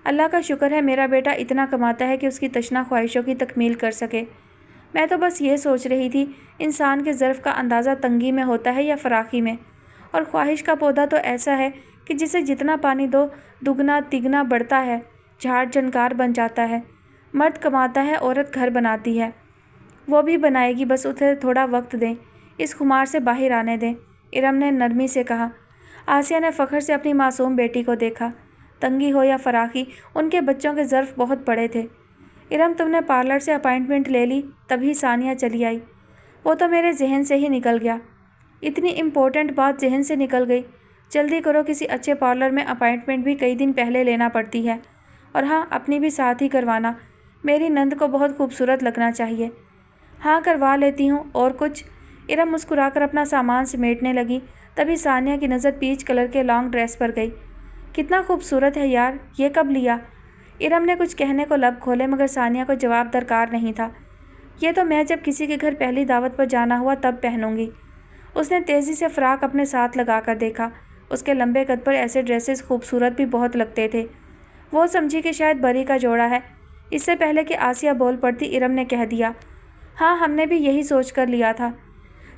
اللہ کا شکر ہے میرا بیٹا اتنا کماتا ہے کہ اس کی تشنہ خواہشوں کی تکمیل کر سکے۔ میں تو بس یہ سوچ رہی تھی انسان کے ظرف کا اندازہ تنگی میں ہوتا ہے یا فراخی میں، اور خواہش کا پودا تو ایسا ہے کہ جسے جتنا پانی دو دگنا تگنا بڑھتا ہے، جھاڑ جھنکار بن جاتا ہے۔ مرد کماتا ہے، عورت گھر بناتی ہے، وہ بھی بنائے گی، بس اسے تھوڑا وقت دیں، اس خمار سے باہر آنے دیں، ارم نے نرمی سے کہا۔ آسیہ نے فخر سے اپنی معصوم بیٹی کو دیکھا۔ تنگی ہو یا فراخی، ان کے بچوں کے ظرف بہت بڑے تھے۔ ارم تم نے پارلر سے اپائنٹمنٹ لے لی؟ تبھی ثانیہ چلی آئی۔ وہ تو میرے ذہن سے ہی نکل گیا۔ اتنی امپورٹنٹ بات ذہن سے نکل گئی؟ جلدی کرو، کسی اچھے پارلر میں اپائنٹمنٹ بھی کئی دن پہلے لینا پڑتی ہے، اور ہاں اپنی بھی ساتھ ہی کروانا، میری نند کو بہت خوبصورت لگنا چاہیے۔ ہاں کروا لیتی ہوں، اور کچھ؟ ارم مسکرا کر اپنا سامان سمیٹنے لگی، تبھی ثانیہ کی نظر پیچ کلر کے لانگ ڈریس پر گئی۔ کتنا خوبصورت ہے یار، یہ کب لیا؟ ارم نے کچھ کہنے کو لب کھولے مگر ثانیہ کو جواب درکار نہیں تھا۔ یہ تو میں جب کسی کے گھر پہلی دعوت پر جانا ہوا تب پہنوں گی۔ اس نے تیزی سے فراق اپنے ساتھ لگا کر دیکھا، اس کے لمبے قد پر ایسے ڈریسز خوبصورت بھی بہت لگتے تھے۔ وہ سمجھی کہ شاید بری کا جوڑا ہے۔ اس سے پہلے کہ آسیہ بول پڑتی ارم نے کہہ دیا، ہاں ہم نے بھی یہی سوچ کر لیا تھا۔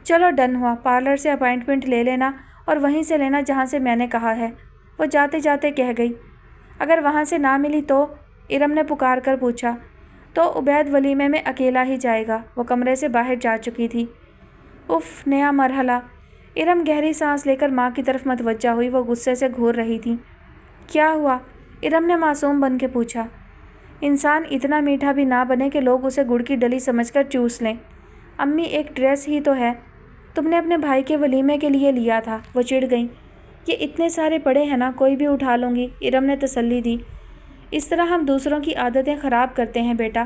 چلو ڈن ہوا، پارلر سے اپائنٹمنٹ لے لینا اور وہیں سے لینا جہاں سے میں نے کہا ہے، وہ جاتے جاتے کہہ گئی۔ اگر وہاں سے نہ ملی تو؟ ارم نے پکار کر پوچھا۔ تو عبید ولیمے میں اکیلا ہی جائے گا، وہ کمرے سے باہر جا چکی تھی۔ اف، نیا مرحلہ۔ ارم گہری سانس لے کر ماں کی طرف متوجہ ہوئی، وہ غصے سے گھور رہی تھی۔ کیا ہوا؟ ارم نے معصوم بن کے پوچھا۔ انسان اتنا میٹھا بھی نہ بنے کہ لوگ اسے گڑ کی ڈلی سمجھ کر چوس لیں۔ امی ایک ڈریس ہی تو ہے، تم نے اپنے بھائی کے ولیمے کے لیے لیا تھا، وہ چڑ گئیں۔ یہ اتنے سارے پڑے ہیں نا، کوئی بھی اٹھا لوں گی، ارم نے تسلی دی۔ اس طرح ہم دوسروں کی عادتیں خراب کرتے ہیں بیٹا۔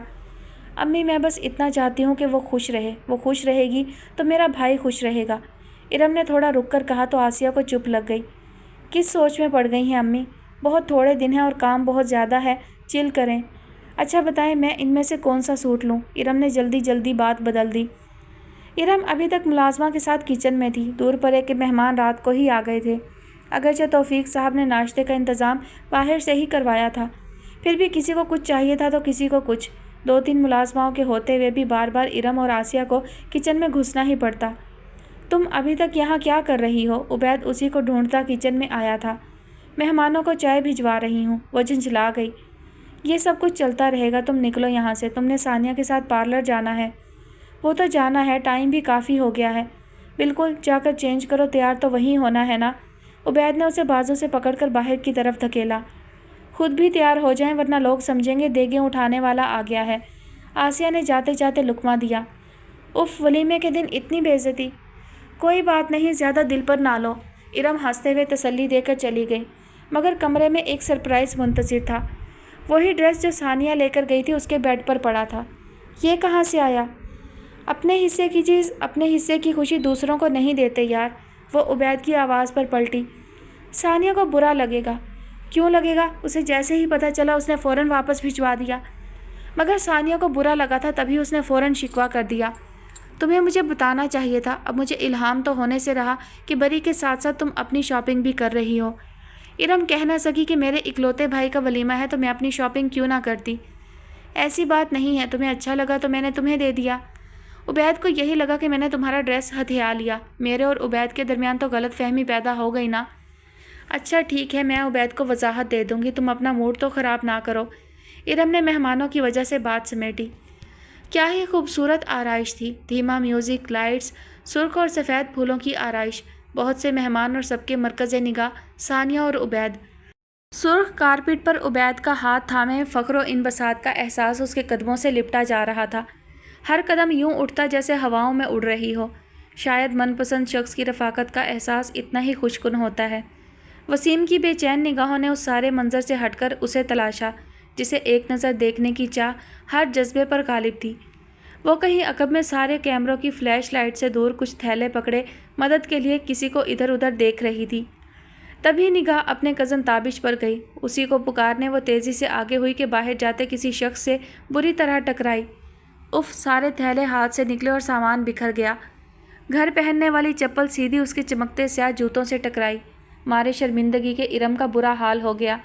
امی میں بس اتنا چاہتی ہوں کہ وہ خوش رہے، وہ خوش رہے گی تو میرا بھائی خوش رہے گا، ارم نے تھوڑا رک کر کہا تو آسیہ کو چپ لگ گئی۔ کس سوچ میں پڑ گئی ہیں امی؟ بہت تھوڑے دن ہیں اور کام بہت زیادہ ہے، چل کریں۔ اچھا بتائیں میں ان میں سے کون سا سوٹ لوں؟ ارم نے جلدی جلدی بات بدل دی۔ ارم ابھی تک ملازمہ کے ساتھ کچن میں تھی، دور پر ایک مہمان رات کو ہی آ گئے تھے۔ اگرچہ توفیق صاحب نے ناشتے کا انتظام باہر سے ہی کروایا تھا، پھر بھی کسی کو کچھ چاہیے تھا تو کسی کو کچھ۔ 2-3 ملازماؤں کے ہوتے ہوئے بھی بار بار ارم اور آسیہ کو کچن میں گھسنا ہی پڑتا۔ تم ابھی تک یہاں کیا کر رہی ہو؟ عبید اسی کو ڈھونڈتا کچن میں آیا تھا۔ مہمانوں کو چائے بھجوا رہی ہوں، وہ جھنجھلا گئی۔ یہ سب کچھ چلتا رہے گا، تم نکلو یہاں سے، تم نے ثانیہ کے ساتھ پارلر جانا ہے۔ وہ تو جانا ہے، ٹائم بھی کافی ہو گیا ہے۔ بالکل، جا کر چینج کرو، تیار تو وہیں ہونا ہے نا؟ عبید نے اسے بازو سے پکڑ کر باہر کی طرف دھکیلا۔ خود بھی تیار ہو جائیں ورنہ لوگ سمجھیں گے دیگیں اٹھانے والا آ گیا ہے۔ آسیہ نے جاتے جاتے لقمہ دیا۔ اف، ولیمے کے دن اتنی بے عزتی۔ کوئی بات نہیں، زیادہ دل پر نہ لو، ارم ہنستے ہوئے تسلی دے کر چلی گئی۔ مگر کمرے میں ایک سرپرائز منتظر تھا۔ وہی ڈریس جو ثانیہ لے کر گئی تھی اس کے بیڈ پر پڑا تھا۔ یہ کہاں سے آیا؟ اپنے حصے کی چیز اپنے حصے کی خوشی دوسروں کو نہیں دیتے یار، وہ عبید کی آواز پر پلٹی۔ ثانیہ کو برا لگے گا۔ کیوں لگے گا؟ اسے جیسے ہی پتہ چلا اس نے فوراً واپس بھجوا دیا۔ مگر ثانیہ کو برا لگا تھا تبھی اس نے فوراً شکوہ کر دیا۔ تمہیں مجھے بتانا چاہیے تھا، اب مجھے الہام تو ہونے سے رہا کہ بری کے ساتھ ساتھ تم اپنی شاپنگ بھی کر رہی ہو۔ ارم کہہ نہ سکی کہ میرے اکلوتے بھائی کا ولیمہ ہے تو میں اپنی شاپنگ کیوں نہ کرتی۔ ایسی بات نہیں ہے، تمہیں اچھا لگا تو میں نے تمہیں دے دیا۔ عبید کو یہی لگا کہ میں نے تمہارا ڈریس ہتھیا لیا۔ میرے اور عبید کے درمیان تو غلط فہمی پیدا ہو گئی نا۔ اچھا ٹھیک ہے، میں عبید کو وضاحت دے دوں گی، تم اپنا موڈ تو خراب نہ کرو۔ ارم نے مہمانوں کی وجہ سے بات سمیٹی۔ کیا ہی خوبصورت آرائش تھی، دھیما میوزک، لائٹس، سرخ اور سفید پھولوں کی آرائش، بہت سے مہمان اور سب کے مرکز نگاہ ثانیہ اور عبید۔ سرخ کارپیٹ پر عبید کا ہاتھ تھامے فخر و انبساط کا احساس اس کے قدموں سے لپٹا جا رہا تھا۔ ہر قدم یوں اٹھتا جیسے ہواؤں میں اڑ رہی ہو۔ شاید من پسند شخص کی رفاقت کا احساس اتنا ہی خوش کن ہوتا ہے۔ وسیم کی بے چین نگاہوں نے اس سارے منظر سے ہٹ کر اسے تلاشا جسے ایک نظر دیکھنے کی چاہ ہر جذبے پر غالب تھی۔ وہ کہیں عقب میں سارے کیمروں کی فلیش لائٹ سے دور کچھ تھیلے پکڑے مدد کے لیے کسی کو ادھر ادھر دیکھ رہی تھی۔ تبھی نگاہ اپنے کزن تابش پر گئی۔ اسی کو پکارنے وہ تیزی سے آگے ہوئی کہ باہر جاتے کسی شخص سے بری طرح ٹکرائی۔ اف، سارے تھیلے ہاتھ سے نکلے اور سامان بکھر گیا۔ گھر پہننے والی چپل سیدھی اس کے چمکتے سیاہ جوتوں سے ٹکرائی۔ مارے شرمندگی کے ارم کا برا حال ہو گیا۔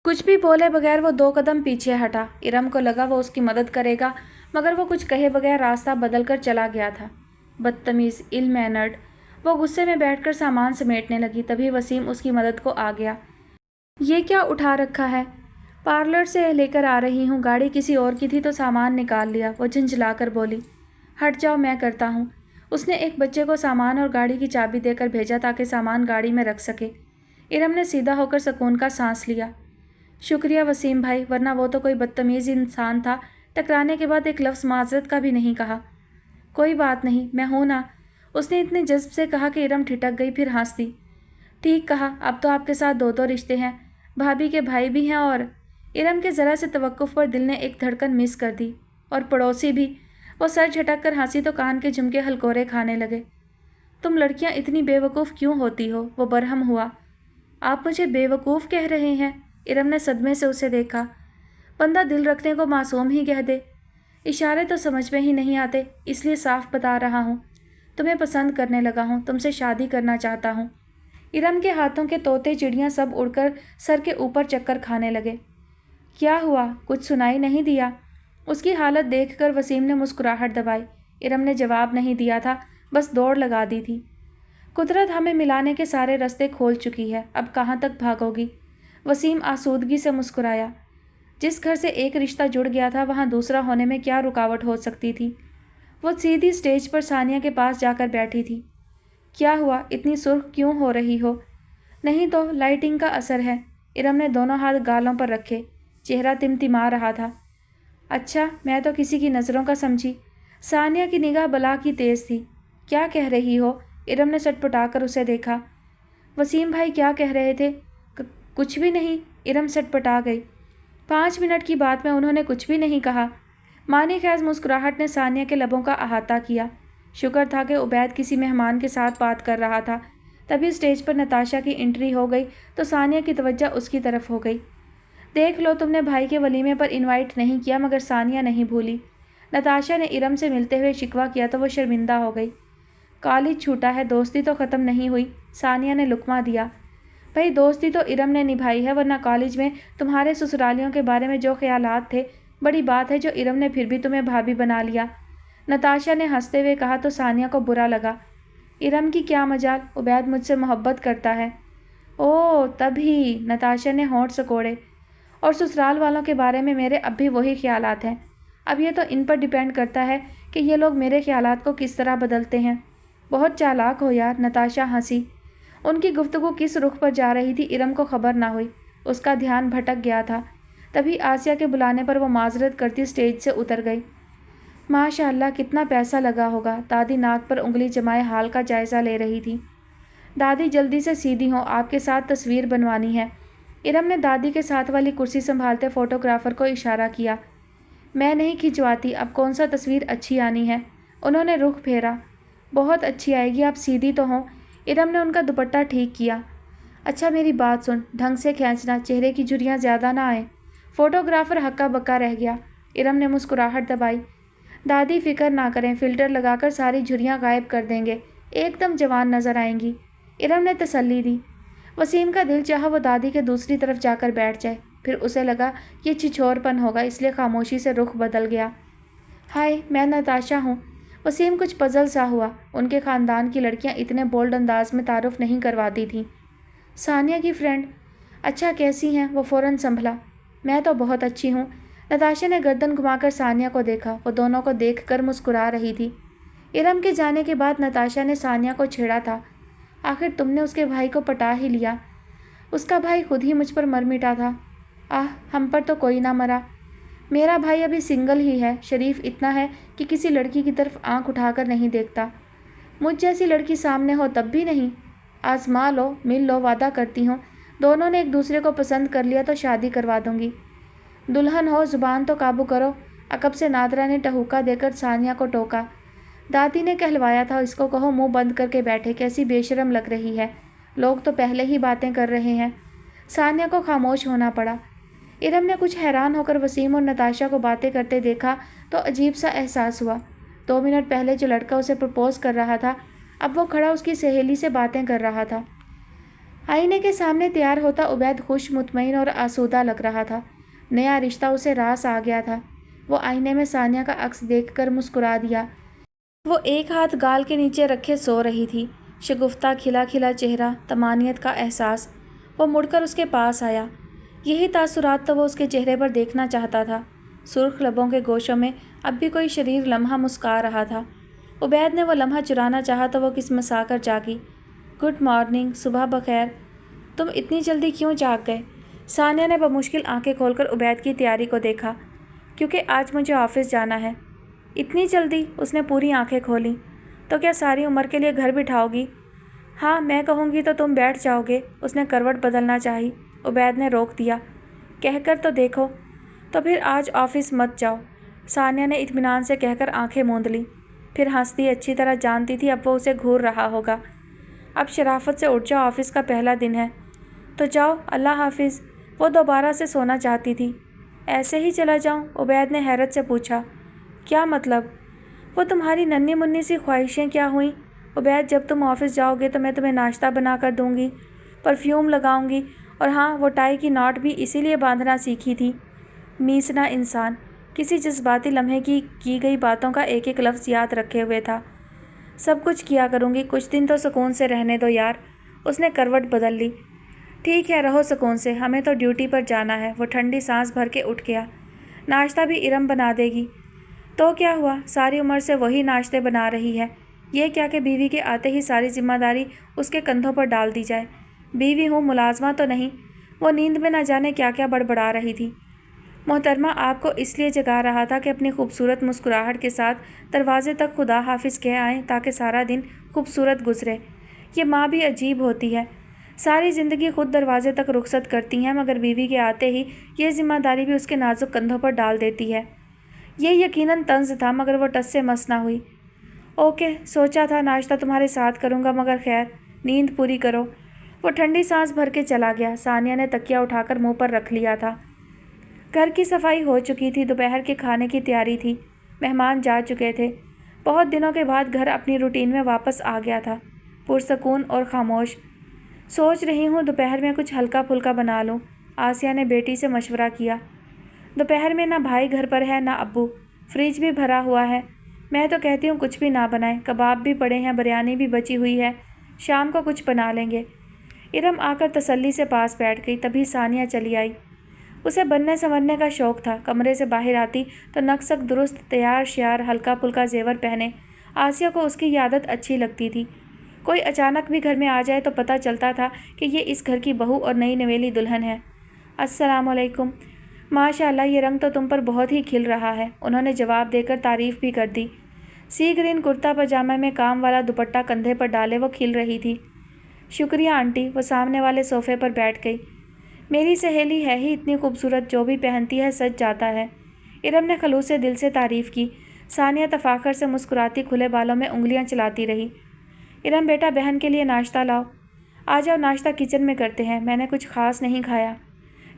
کچھ بھی بولے بغیر وہ 2 قدم پیچھے ہٹا۔ ارم کو لگا وہ اس کی مدد کرے گا مگر وہ کچھ کہے بغیر راستہ بدل کر چلا گیا تھا۔ بدتمیز، ایل مینرڈ۔ وہ غصے میں بیٹھ کر سامان سمیٹنے لگی، تبھی وسیم اس کی مدد کو آ گیا۔ یہ کیا اٹھا رکھا ہے؟ پارلر سے لے کر آ رہی ہوں، گاڑی کسی اور کی تھی تو سامان نکال لیا، وہ جھنجھلا کر بولی۔ ہٹ جاؤ، میں کرتا ہوں۔ اس نے ایک بچے کو سامان اور گاڑی کی چابی دے کر بھیجا تاکہ سامان گاڑی میں رکھ سکے۔ ارم نے سیدھا ہو کر سکون کا سانس لیا۔ شکریہ وسیم بھائی، ورنہ وہ تو کوئی بدتمیز انسان تھا، ٹکرانے کے بعد ایک لفظ معذرت کا بھی نہیں کہا۔ کوئی بات نہیں، میں ہوں نا، اس نے اتنے جذب سے کہا کہ ارم ٹھٹک گئی، پھر ہنس دی۔ ٹھیک کہا، اب تو آپ کے ساتھ 2 رشتے ہیں، بھابھی کے بھائی بھی ہیں اور… ارم کے ذرا سے توقف پر دل نے ایک دھڑکن مس کر دی۔ اور پڑوسی بھی۔ وہ سر جھٹک کر ہنسی تو کان کے جھمکے ہلکورے کھانے لگے۔ تم لڑکیاں اتنی بے وقوف کیوں ہوتی ہو؟ وہ برہم ہوا۔ آپ مجھے بے وقوف کہہ رہے ہیں؟ ارم نے صدمے سے اسے دیکھا۔ بندہ دل رکھنے کو معصوم ہی کہہ دے۔ اشارے تو سمجھ میں ہی نہیں آتے، اس لیے صاف بتا رہا ہوں، تمہیں پسند کرنے لگا ہوں، تم سے شادی کرنا چاہتا ہوں۔ ارم کے ہاتھوں کے طوطے چڑیاں سب اڑ کر سر کے اوپر چکر کھانے لگے۔ کیا ہوا؟ کچھ سنائی نہیں دیا؟ اس کی حالت دیکھ کر وسیم نے مسکراہٹ دبائی۔ ارم نے جواب نہیں دیا تھا، بس دوڑ لگا دی تھی۔ قدرت ہمیں ملانے کے سارے راستے کھول چکی ہے، اب کہاں تک بھاگو گی؟ وسیم آسودگی سے مسکرایا۔ جس گھر سے ایک رشتہ جڑ گیا تھا وہاں دوسرا ہونے میں کیا رکاوٹ ہو سکتی تھی؟ وہ سیدھی اسٹیج پر ثانیہ کے پاس جا کر بیٹھی تھی۔ کیا ہوا؟ اتنی سرخ کیوں ہو رہی ہو؟ نہیں تو لائٹنگ کا اثر ہے۔ ارم نے دونوں ہاتھ گالوں پر رکھے، چہرہ تمتما رہا تھا۔ اچھا، میں تو کسی کی نظروں کا سمجھی۔ ثانیہ کی نگاہ بلا کی تیز تھی۔ کیا کہہ رہی ہو؟ ارم نے سٹپٹا کر اسے دیکھا۔ وسیم بھائی کیا کہہ رہے تھے؟ کچھ بھی نہیں، ارم سٹپٹا گئی۔ 5 منٹ کی بات میں انہوں نے کچھ بھی نہیں کہا۔ معنی خیز مسکراہٹ نے ثانیہ کے لبوں کا احاطہ کیا۔ شکر تھا کہ عبید کسی مہمان کے ساتھ بات کر رہا تھا۔ تبھی اسٹیج پر نتاشا کی انٹری ہو گئی تو ثانیہ کی توجہ اس کی طرف ہو گئی۔ دیکھ لو، تم نے بھائی کے ولیمے پر انوائٹ نہیں کیا مگر ثانیہ نہیں بھولی۔ نتاشا نے ارم سے ملتے ہوئے شکوہ کیا تو وہ شرمندہ ہو گئی۔ کالج چھوٹا ہے، دوستی تو ختم نہیں ہوئی۔ ثانیہ نے لقمہ دیا۔ भाई दोस्ती तो इरम ने निभाई है, वरना कॉलेज में तुम्हारे ससुरालियों के बारे में जो ख्यालात थे, बड़ी बात है जो इरम ने फिर भी तुम्हें भाभी बना लिया। नताशा ने हंसते हुए कहा तो सानिया को बुरा लगा। इरम की क्या मजाल, उबैद मुझसे मोहब्बत करता है। ओह तभी, नताशा ने होंठ सिकोड़े। और ससुराल वालों के बारे में मेरे अब भी वही ख्यालात हैं। अब ये तो इन पर डिपेंड करता है कि ये लोग मेरे ख्यालात को किस तरह बदलते हैं। बहुत चालाक हो यार, नताशा हंसी। उनकी गुफ्तगू किस रुख पर जा रही थी इरम को खबर ना हुई। उसका ध्यान भटक गया था। तभी आसिया के बुलाने पर वो माजरत करती स्टेज से उतर गई। माशाअल्लाह कितना पैसा लगा होगा, दादी नाक पर उंगली जमाए हाल का जायज़ा ले रही थी। दादी जल्दी से सीधी हो, आपके साथ तस्वीर बनवानी है। इरम ने दादी के साथ वाली कुर्सी संभालते फोटोग्राफर को इशारा किया। मैं नहीं खिंचवाती, अब कौन सा तस्वीर अच्छी आनी है। उन्होंने रुख फेरा। बहुत अच्छी आएगी, आप सीधी तो हों। इरम ने उनका दुपट्टा ठीक किया। अच्छा मेरी बात सुन, ढंग से खींचना, चेहरे की झुर्रियाँ ज़्यादा ना आए। फोटोग्राफर हक्का बक्का रह गया। इरम ने मुस्कुराहट दबाई। दादी फिक्र ना करें, फ़िल्टर लगाकर सारी झुर्रियाँ गायब कर देंगे, एकदम जवान नज़र आएंगी। इरम ने तसल्ली दी। वसीम का दिल चाहा वो दादी के दूसरी तरफ जाकर बैठ जाए, फिर उसे लगा ये छिछोरपन होगा, इसलिए खामोशी से रुख बदल गया। हाय, मैं नताशा हूँ। वसीम कुछ पजल सा हुआ। उनके ख़ानदान की लड़कियाँ इतने बोल्ड अंदाज में तारुफ नहीं करवाती थीं। सानिया की फ्रेंड। अच्छा कैसी हैं? वो फ़ौरन संभला। मैं तो बहुत अच्छी हूँ। नताशा ने गर्दन घुमाकर सानिया को देखा। वो दोनों को देखकर मुस्कुरा रही थी। इरम के जाने के बाद नताशा ने सानिया को छेड़ा था। आखिर तुमने उसके भाई को पटा ही लिया। उसका भाई खुद ही मुझ पर मर मिटा था। आह, हम पर तो कोई ना मरा। मेरा भाई अभी सिंगल ही है, शरीफ इतना है कि किसी लड़की की तरफ आंख उठाकर नहीं देखता। मुझ जैसी लड़की सामने हो तब भी नहीं। आजमा लो, मिल लो, वादा करती हूँ। दोनों ने एक दूसरे को पसंद कर लिया तो शादी करवा दूँगी। दुल्हन हो, ज़ुबान तो काबू करो। अकब से नादरा ने टहूका देकर सानिया को टोका। दादी ने कहलवाया था, इसको कहो मुंह बंद करके बैठे, कैसी बेशरम लग रही है। लोग तो पहले ही बातें कर रहे हैं। सानिया को खामोश होना पड़ा। इरम ने कुछ हैरान होकर वसीम और नताशा को बातें करते देखा तो अजीब सा एहसास हुआ। 2 मिनट पहले जो लड़का उसे प्रपोज कर रहा था, अब वो खड़ा उसकी सहेली से बातें कर रहा था। आईने के सामने तैयार होता उबैद खुश, मुतमईन और आसूदा लग रहा था। नया रिश्ता उसे रास आ गया था। वो आईने में सानिया का अक्स देखकर मुस्कुरा दिया। वो एक हाथ गाल के नीचे रखे सो रही थी। शगुफ्ता खिला खिला चेहरा, तमानियत का एहसास। वो मुड़कर उसके पास आया। यही तासुरात तो वो उसके चेहरे पर देखना चाहता था। सुर्ख लबों के गोशों में अब भी कोई शरीर लम्हा मुस्का रहा था। उबैद ने वो लम्हा चुराना चाहा तो वो किस्मसाकर जागी। गुड मॉर्निंग, सुबह बखैर। तुम इतनी जल्दी क्यों जाग गए? सानिया ने बमुश्किल आंखें खोलकर उबैद की तैयारी को देखा। क्योंकि आज मुझे ऑफिस जाना है। इतनी जल्दी? उसने पूरी आंखें खोली। तो क्या सारी उम्र के लिए घर बिठाओगी? हाँ, मैं कहूँगी तो तुम बैठ जाओगे। उसने करवट बदलना चाही। उबैद ने रोक दिया। कहकर तो देखो। तो फिर आज ऑफिस मत जाओ। सानिया ने इत्मीनान से कहकर आंखें मूंद ली। फिर हंसती, अच्छी तरह जानती थी अब वो उसे घूर रहा होगा। अब शराफत से उठ जाओ, ऑफिस का पहला दिन है। तो जाओ, अल्लाह हाफिज़। वो दोबारा से सोना चाहती थी। ऐसे ही चला जाऊँ? उबैद ने हैरत से पूछा। क्या मतलब? वो तुम्हारी नन्ही मुन्नी सी ख्वाहिशें क्या हुई? उबैद, जब तुम ऑफिस जाओगे तो मैं तुम्हें नाश्ता बना कर दूँगी, परफ्यूम लगाऊँगी, और हाँ, वो टाई की नॉट भी इसीलिए बांधना सीखी थी। मीसना इंसान किसी जज्बाती लम्हे की गई बातों का एक एक लफ्ज़ याद रखे हुए था। सब कुछ किया करूँगी, कुछ दिन तो सुकून से रहने दो यार। उसने करवट बदल ली। ठीक है, रहो सुकून से, हमें तो ड्यूटी पर जाना है। वो ठंडी सांस भर के उठ गया। नाश्ता भी इरम बना देगी। तो क्या हुआ, सारी उम्र से वही नाश्ते बना रही है। ये क्या कि बीवी के आते ही सारी जिम्मेदारी उसके कंधों पर डाल दी जाए। बीवी हूँ, मुलाजमा तो नहीं। वो नींद में न जाने क्या क्या बड़बड़ा रही थी। मोहतरमा आपको इसलिए जगा रहा था कि अपनी खूबसूरत मुस्कुराहट के साथ दरवाजे तक खुदा हाफिज़ कह आएँ ताकि सारा दिन खूबसूरत गुजरे। ये माँ भी अजीब होती है, सारी ज़िंदगी खुद दरवाजे तक रुखसत करती हैं, मगर बीवी के आते ही ये ज़िम्मेदारी भी उसके नाजुक कंधों पर डाल देती है। ये यकीनन तंज था, मगर वो टस से मस ना हुई। ओके, सोचा था नाश्ता तुम्हारे साथ करूँगा, मगर खैर, नींद पूरी करो। वो ठंडी सांस भर के चला गया। सानिया ने तकिया उठाकर मुंह पर रख लिया था। घर की सफाई हो चुकी थी। दोपहर के खाने की तैयारी थी। मेहमान जा चुके थे। बहुत दिनों के बाद घर अपनी रूटीन में वापस आ गया था, पुरसकून और खामोश। सोच रही हूँ दोपहर में कुछ हल्का फुल्का बना लूँ। आसिया ने बेटी से मशवरा किया। दोपहर में ना भाई घर पर है ना अब्बू, फ्रिज भी भरा हुआ है। मैं तो कहती हूँ कुछ भी ना बनाए, कबाब भी पड़े हैं, बिरयानी भी बची हुई है, शाम को कुछ बना लेंगे। इरम आकर तसल्ली से पास बैठ गई। तभी सानिया चली आई। उसे बनने संवरने का शौक था। कमरे से बाहर आती तो नक्शक दुरुस्त तैयार श्यार हल्का फुल्का जेवर पहने आसिया को उसकी आदत अच्छी लगती थी। कोई अचानक भी घर में आ जाए तो पता चलता था कि ये इस घर की बहू और नई नवेली दुल्हन है। अस्सलामुअलैकुम। माशाअल्लाह, ये रंग तो तुम पर बहुत ही खिल रहा है, उन्होंने जवाब देकर तारीफ़ भी कर दी। सी ग्रीन कुर्ता पजामा में काम वाला दुपट्टा कंधे पर डाले वो खिल रही थी। शुक्रिया आंटी। वो सामने वाले सोफ़े पर बैठ गई। मेरी सहेली है ही इतनी खूबसूरत, जो भी पहनती है सज जाता है। इरम ने खलूस से दिल से तारीफ़ की। सानिया तफाखर से मुस्कुराती खुले बालों में उंगलियां चलाती रही। इरम बेटा, बहन के लिए नाश्ता लाओ। आ जाओ, नाश्ता किचन में करते हैं, मैंने कुछ ख़ास नहीं खाया।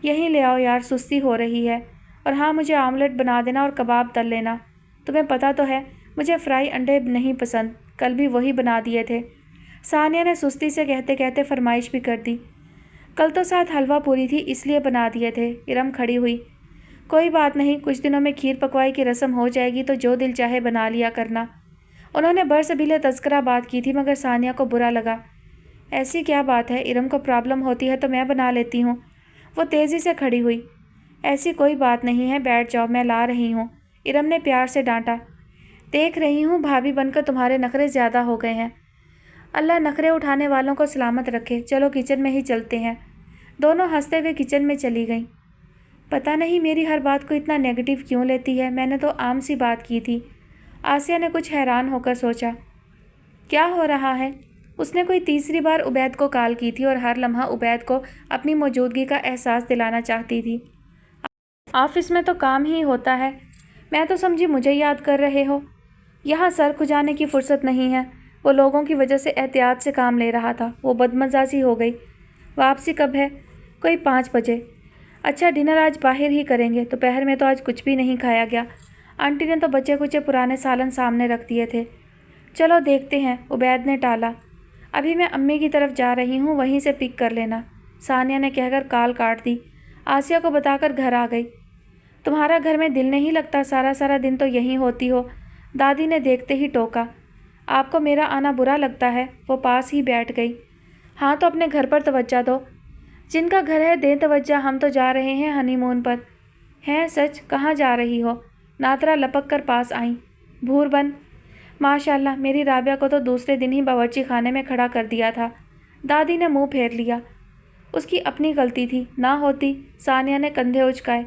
यहीं ले आओ यार, सुस्ती हो रही है। और हाँ, मुझे आमलेट बना देना और कबाब तल लेना। तुम्हें पता तो है मुझे फ्राई अंडे नहीं पसंद, कल भी वही बना दिए थे। सानिया ने सुस्ती से कहते कहते फरमाइश भी कर दी। कल तो साथ हलवा पूरी थी, इसलिए बना दिए थे। इरम खड़ी हुई। कोई बात नहीं, कुछ दिनों में खीर पकवाई की रस्म हो जाएगी तो जो दिल चाहे बना लिया करना। उन्होंने बरसबीले तज़किरा बात की थी, मगर सानिया को बुरा लगा। ऐसी क्या बात है, इरम को प्रॉब्लम होती है तो मैं बना लेती हूँ। वो तेज़ी से खड़ी हुई। ऐसी कोई बात नहीं है, बैठ जाओ, मैं ला रही हूँ। इरम ने प्यार से डांटा। देख रही हूँ भाभी बनकर तुम्हारे नखरे ज़्यादा हो गए हैं। अल्लाह नखरे उठाने वालों को सलामत रखे। चलो किचन में ही चलते हैं। दोनों हंसते हुए किचन में चली गईं। पता नहीं मेरी हर बात को इतना नेगेटिव क्यों लेती है, मैंने तो आम सी बात की थी। आसिया ने कुछ हैरान होकर सोचा। क्या हो रहा है? उसने कोई तीसरी बार उबैद को कॉल की थी और हर लम्हा उबैद को अपनी मौजूदगी का एहसास दिलाना चाहती थी। ऑफिस में तो काम ही होता है, मैं तो समझी मुझे याद कर रहे हो। यहाँ सर खुजाने की फुर्सत नहीं है। वो लोगों की वजह से एहतियात से काम ले रहा था। वो बदमजाजी हो गई। वापसी कब है? कोई 5 बजे। अच्छा, डिनर आज बाहर ही करेंगे। दोपहर में तो आज कुछ भी नहीं खाया गया। आंटी ने तो बचे कुचे पुराने सालन सामने रख दिए थे। चलो देखते हैं, उबैद ने टाला। अभी मैं अम्मी की तरफ जा रही हूँ, वहीं से पिक कर लेना, सानिया ने कहकर कॉल काट दी। आसिया को बताकर घर आ गई। तुम्हारा घर में दिल नहीं लगता, सारा सारा दिन तो यहीं होती हो, दादी ने देखते ही टोका। आपको मेरा आना बुरा लगता है? वो पास ही बैठ गई। हाँ तो अपने घर पर तवज्जो दो। जिनका घर है दें तवज्जो, हम तो जा रहे हैं हनीमून पर। हैं सच? कहाँ जा रही हो? नातरा लपक कर पास आई। भूरबन। माशाल्लाह, मेरी राबिया को तो दूसरे दिन ही बावर्ची खाने में खड़ा कर दिया था। दादी ने मुंह फेर लिया। उसकी अपनी गलती थी, ना होती। सानिया ने कंधे उचकाए।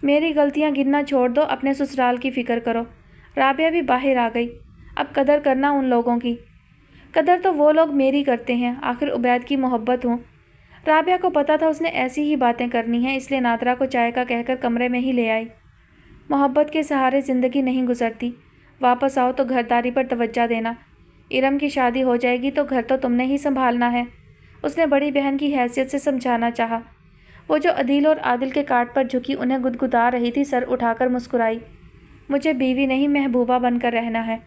मेरी गलतियां गिनना छोड़ दो, अपने ससुराल की फ़िक्र करो। राबिया भी बाहर आ गई। अब कदर करना उन लोगों की। कदर तो वो लोग मेरी करते हैं, आखिर उबैद की मोहब्बत हूँ। राबिया को पता था उसने ऐसी ही बातें करनी हैं, इसलिए नातरा को चाय का कहकर कमरे में ही ले आई। मोहब्बत के सहारे ज़िंदगी नहीं गुजरती। वापस आओ तो घरदारी पर तवज्जो देना। इरम की शादी हो जाएगी तो घर तो तुमने ही संभालना है, उसने बड़ी बहन की हैसियत से समझाना चाहा। वो जो अदील और आदिल के काट पर झुकी उन्हें गुदगुदा रही थी, सर उठाकर मुस्कुराई। मुझे बीवी नहीं महबूबा बनकर रहना है।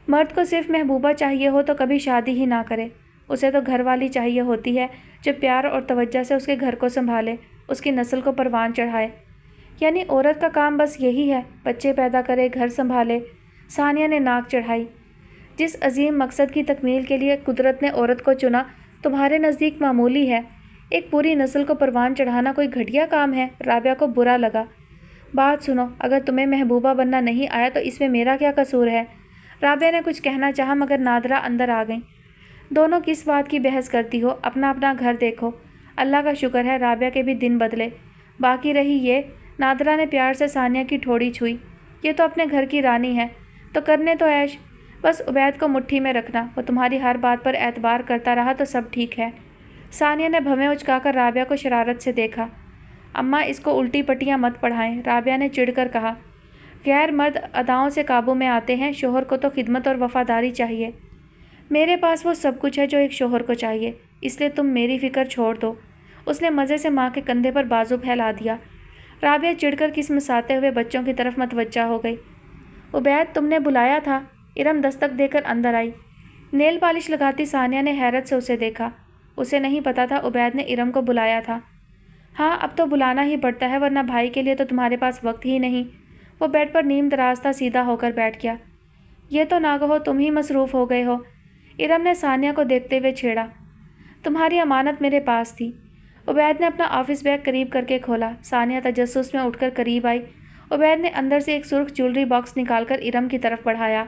मर्द को सिर्फ महबूबा चाहिए हो तो कभी शादी ही ना करे। उसे तो घर वाली चाहिए होती है जो प्यार और तवज्जो से उसके घर को संभाले, उसकी नस्ल को परवान चढ़ाए। यानी औरत का काम बस यही है, बच्चे पैदा करे, घर संभाले। सानिया ने नाक चढ़ाई। जिस अजीम मकसद की तकमील के लिए कुदरत ने औरत को चुना, तुम्हारे नज़दीक मामूली है। एक पूरी नस्ल को परवान चढ़ाना कोई घटिया काम है। राबिया को बुरा लगा। बात सुनो, अगर तुम्हें महबूबा बनना नहीं आया तो इसमें मेरा क्या कसूर है? राबिया ने कुछ कहना चाहा, मगर नादरा अंदर आ गई। दोनों किस बात की बहस करती हो? अपना अपना घर देखो। अल्लाह का शुक्र है राबिया के भी दिन बदले। बाकी रही ये, नादरा ने प्यार से सानिया की ठोड़ी छुई, ये तो अपने घर की रानी है, तो करने तो ऐश। बस उबैद को मुट्ठी में रखना, वो तुम्हारी हर बात पर एतबार करता रहा तो सब ठीक है। सानिया ने भवें उचकाकर राबिया को शरारत से देखा। अम्मा, इसको उल्टी पट्टियाँ मत पढ़ाएं, राबिया ने चिढ़कर कहा। गैर मर्द अदाओं से काबू में आते हैं, शोहर को तो खिदमत और वफादारी चाहिए। मेरे पास वो सब कुछ है जो एक शोहर को चाहिए, इसलिए तुम मेरी फ़िक्र छोड़ दो। उसने मज़े से माँ के कंधे पर बाजू फैला दिया। राबिया चिढ़कर किस्मसाते हुए बच्चों की तरफ मतवज्जा हो गई। उबैद, तुमने बुलाया था? इरम दस्तक देकर अंदर आई। नेल पॉलिश लगाती सानिया ने हैरत से उसे देखा। उसे नहीं पता था उबैद ने इरम को बुलाया था। हाँ, अब तो बुलाना ही पड़ता है, वरना भाई के लिए तो तुम्हारे पास वक्त ही नहीं। वो बेड पर नीम दराज था, सीधा होकर बैठ गया। ये तो ना कहो तुम ही मसरूफ़ हो गए हो, इरम ने सानिया को देखते हुए छेड़ा। तुम्हारी अमानत मेरे पास थी। उबैद ने अपना ऑफिस बैग करीब करके खोला। सानिया तजस्सुस में उठकर करीब आई। उबैद ने अंदर से एक सुर्ख ज्वेलरी बॉक्स निकालकर इरम की तरफ बढ़ाया।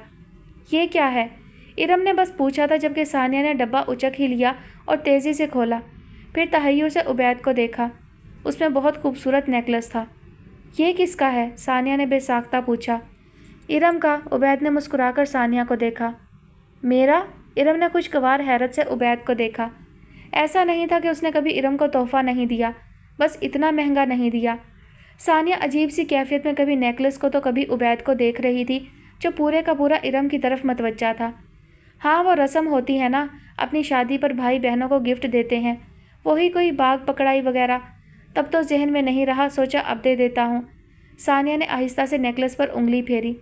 ये क्या है? इरम ने बस पूछा था, जबकि सानिया ने डब्बा उचक ही लिया और तेज़ी से खोला। फिर तहय्युर से उबैद को देखा। उसमें बहुत खूबसूरत नेकलेस था। ये किसका है? सानिया ने बेसाख्ता पूछा। इरम का, उबैद ने मुस्कुराकर सानिया को देखा। मेरा? इरम ने खुशगवार हैरत से उबैद को देखा। ऐसा नहीं था कि उसने कभी इरम को तोहफ़ा नहीं दिया, बस इतना महंगा नहीं दिया। सानिया अजीब सी कैफियत में कभी नेकलेस को तो कभी उबैद को देख रही थी, जो पूरे का पूरा इरम की तरफ मतवज्जा था। हाँ, वो रस्म होती है ना, अपनी शादी पर भाई बहनों को गिफ्ट देते हैं, वही कोई बाग पकड़ाई वगैरह। तब तो जहन में नहीं रहा, सोचा अब दे देता हूँ। सानिया ने आहिस्ता से नेकलेस पर उंगली फेरी।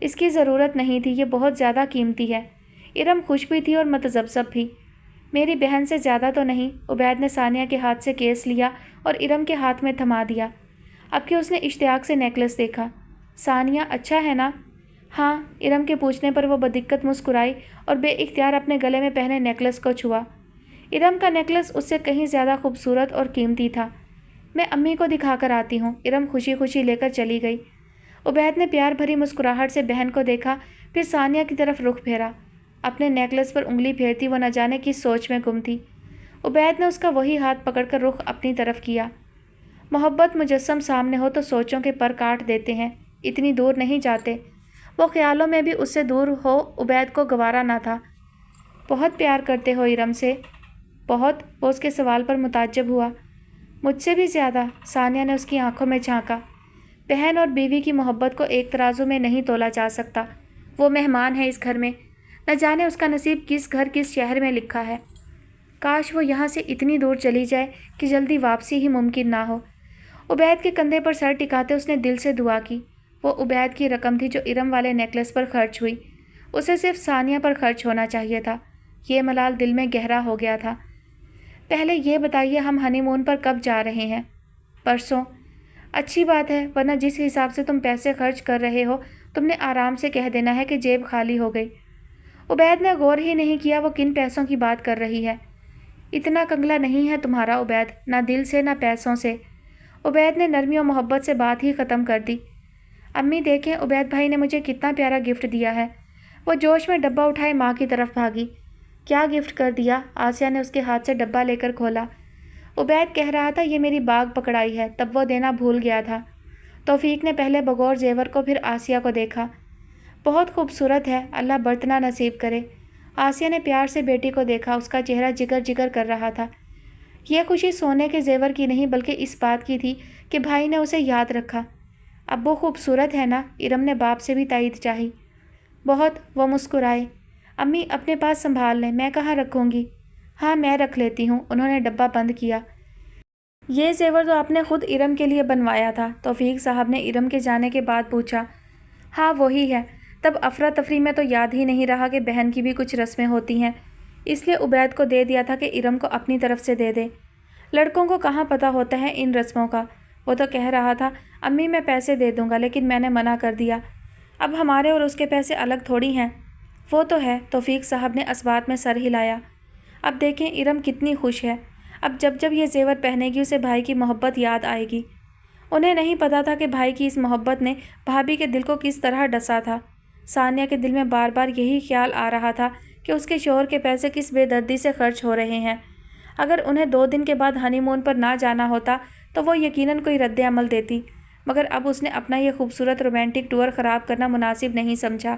इसकी ज़रूरत नहीं थी, ये बहुत ज़्यादा कीमती है। इरम खुश भी थी और मतज़ब्ज़ब भी। मेरी बहन से ज़्यादा तो नहीं। उबैद ने सानिया के हाथ से केस लिया और इरम के हाथ में थमा दिया। अब कि उसने इश्तियाक से नेकलेस देखा। सानिया, अच्छा है ना? हाँ, इरम के पूछने पर वो बदिक्कत मुस्कुराई और बेइख्तियार अपने गले में पहने नेकलेस को छुआ। इरम का नेकलेस उससे कहीं ज़्यादा खूबसूरत और कीमती था। मैं अम्मी को दिखाकर आती हूँ, इरम खुशी खुशी लेकर चली गई। उबैद ने प्यार भरी मुस्कुराहट से बहन को देखा, फिर सानिया की तरफ रुख फेरा। अपने नेकलेस पर उंगली फेरती वो न जाने किस सोच में गुम थी। उबैद ने उसका वही हाथ पकड़कर रुख अपनी तरफ किया। मोहब्बत मुजस्सम सामने हो तो सोचों के पर काट देते हैं, इतनी दूर नहीं जाते। वो ख्यालों में भी उससे दूर हो उबैद को गवारा ना था। बहुत प्यार करते हो इरम से? बहुत, वो उसके सवाल पर मुताज्जब हुआ। मुझसे भी ज़्यादा, सानिया ने उसकी आंखों में झांका। बहन और बीवी की मोहब्बत को एक तराजू में नहीं तोला जा सकता। वो मेहमान है इस घर में, न जाने उसका नसीब किस घर किस शहर में लिखा है। काश वो यहाँ से इतनी दूर चली जाए कि जल्दी वापसी ही मुमकिन ना हो। उबैद के कंधे पर सर टिकाते उसने दिल से दुआ की। वो उबैद की रकम थी जो इरम वाले नेकलेस पर खर्च हुई। उसे सिर्फ सानिया पर खर्च होना चाहिए था। ये मलाल दिल में गहरा हो गया था। पहले ये बताइए, हम हनीमून पर कब जा रहे हैं? परसों। अच्छी बात है, वरना जिस हिसाब से तुम पैसे खर्च कर रहे हो, तुमने आराम से कह देना है कि जेब खाली हो गई। उबैद ने गौर ही नहीं किया वो किन पैसों की बात कर रही है। इतना कंगला नहीं है तुम्हारा उबैद, ना दिल से ना पैसों से। उबैद ने नरमी और मोहब्बत से बात ही ख़त्म कर दी। अम्मी देखें, उबैद भाई ने मुझे कितना प्यारा गिफ्ट दिया है। वो जोश में डब्बा उठाए माँ की तरफ भागी। क्या गिफ्ट कर दिया? आसिया ने उसके हाथ से डब्बा लेकर खोला। उबैद कह रहा था ये मेरी बाग पकड़ाई है, तब वो देना भूल गया था। तौफीक ने पहले बगौर जेवर को फिर आसिया को देखा। बहुत खूबसूरत है, अल्लाह बरतना नसीब करे। आसिया ने प्यार से बेटी को देखा, उसका चेहरा जिगर जिगर कर रहा था। यह खुशी सोने के जेवर की नहीं बल्कि इस बात की थी कि भाई ने उसे याद रखा। अब्बू खूबसूरत है ना? इरम ने बाप से भी तायीद चाही। बहुत, वो मुस्कुराए। अम्मी अपने पास संभाल लें, मैं कहाँ रखूँगी? हाँ, मैं रख लेती हूँ। उन्होंने डब्बा बंद किया। ये जेवर तो आपने खुद इरम के लिए बनवाया था? तौफीक साहब ने इरम के जाने के बाद पूछा। हाँ, वही है। तब अफरा तफरी में तो याद ही नहीं रहा कि बहन की भी कुछ रस्में होती हैं, इसलिए उबैद को दे दिया था कि इरम को अपनी तरफ से दे दे। लड़कों को कहाँ पता होता है इन रस्मों का। वो तो कह रहा था अम्मी मैं पैसे दे दूँगा, लेकिन मैंने मना कर दिया। अब हमारे और उसके पैसे अलग थोड़ी हैं। वो तो है। तौफीक साहब ने असबात में सर हिलाया। अब देखें इरम कितनी खुश है। अब जब जब ये जेवर पहनेगी उसे भाई की मोहब्बत याद आएगी। उन्हें नहीं पता था कि भाई की इस मोहब्बत ने भाभी के दिल को किस तरह डसा था। सानिया के दिल में बार बार यही ख्याल आ रहा था कि उसके शौहर के पैसे किस बेदर्दी से खर्च हो रहे हैं। अगर उन्हें 2 दिन के बाद हनीमून पर ना जाना होता तो वो यकीनन कोई रद्द अमल देती, मगर अब उसने अपना ये खूबसूरत रोमांटिक टूर ख़राब करना मुनासिब नहीं समझा।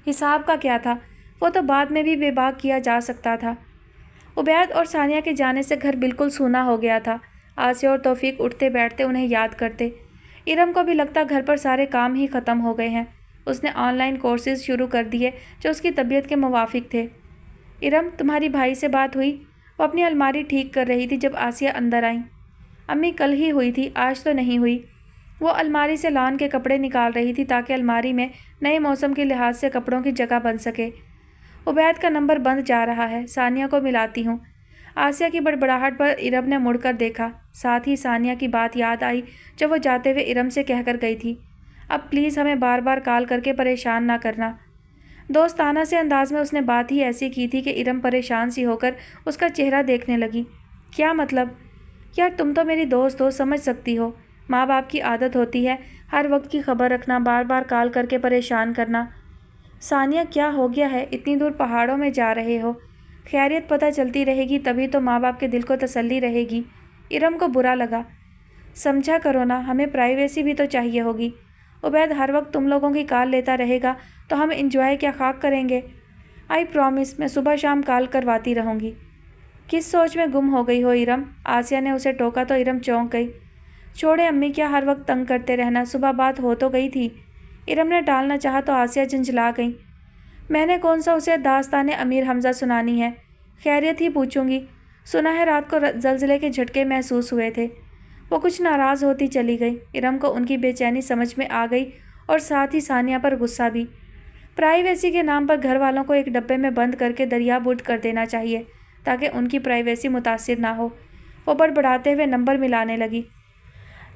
हिसाब का क्या था, वो तो बाद में भी बेबाक किया जा सकता था। उबैद और सानिया के जाने से घर बिल्कुल सूना हो गया था। आसिया और तौफीक उठते बैठते उन्हें याद करते। इरम को भी लगता घर पर सारे काम ही ख़त्म हो गए हैं। उसने ऑनलाइन कोर्सेज़ शुरू कर दिए जो उसकी तबीयत के मुवाफिक थे। इरम, तुम्हारी भाई से बात हुई? वो अपनी अलमारी ठीक कर रही थी जब आसिया अंदर आई। अम्मी, कल ही हुई थी, आज तो नहीं हुई। वो अलमारी से लॉन के कपड़े निकाल रही थी ताकि अलमारी में नए मौसम के लिहाज से कपड़ों की जगह बन सके। उबैद का नंबर बंद जा रहा है, सानिया को मिलाती हूँ। आसिया की बड़बड़ाहट पर इरम ने मुड़कर देखा। साथ ही सानिया की बात याद आई जब वो जाते हुए इरम से कहकर गई थी, अब प्लीज़ हमें बार बार कॉल करके परेशान ना करना। दोस्ताना से अंदाज में उसने बात ही ऐसी की थी कि इरम परेशान सी होकर उसका चेहरा देखने लगी। क्या मतलब? यार तुम तो मेरी दोस्त हो, समझ सकती हो। माँ बाप की आदत होती है हर वक्त की खबर रखना, बार बार कॉल करके परेशान करना। सानिया क्या हो गया है? इतनी दूर पहाड़ों में जा रहे हो, खैरियत पता चलती रहेगी तभी तो माँ बाप के दिल को तसल्ली रहेगी। इरम को बुरा लगा। समझा करो ना, हमें प्राइवेसी भी तो चाहिए होगी। उबैद हर वक्त तुम लोगों की कॉल लेता रहेगा तो हम इंजॉय क्या खाक करेंगे? आई प्रॉमिस मैं सुबह शाम कॉल करवाती रहूँगी। किस सोच में गुम हो गई हो इरम? आसिया ने उसे टोका तो इरम चौंक गई। छोड़े अम्मी, क्या हर वक्त तंग करते रहना, सुबह बात हो तो गई थी। इरम ने टालना चाहा तो आसिया झंझला गई। मैंने कौन सा उसे दास्तान अमीर हमजा सुनानी है, खैरियत ही पूछूंगी। सुना है रात को जलजले के झटके महसूस हुए थे। वो कुछ नाराज़ होती चली गई। इरम को उनकी बेचैनी समझ में आ गई और साथ ही सानिया पर गुस्सा भी। प्राइवेसी के नाम पर घर वालों को एक डब्बे में बंद करके दरिया बुट कर देना चाहिए ताकि उनकी प्राइवेसी मुतासिर ना हो। वो बड़बड़ाते हुए नंबर मिलाने लगी।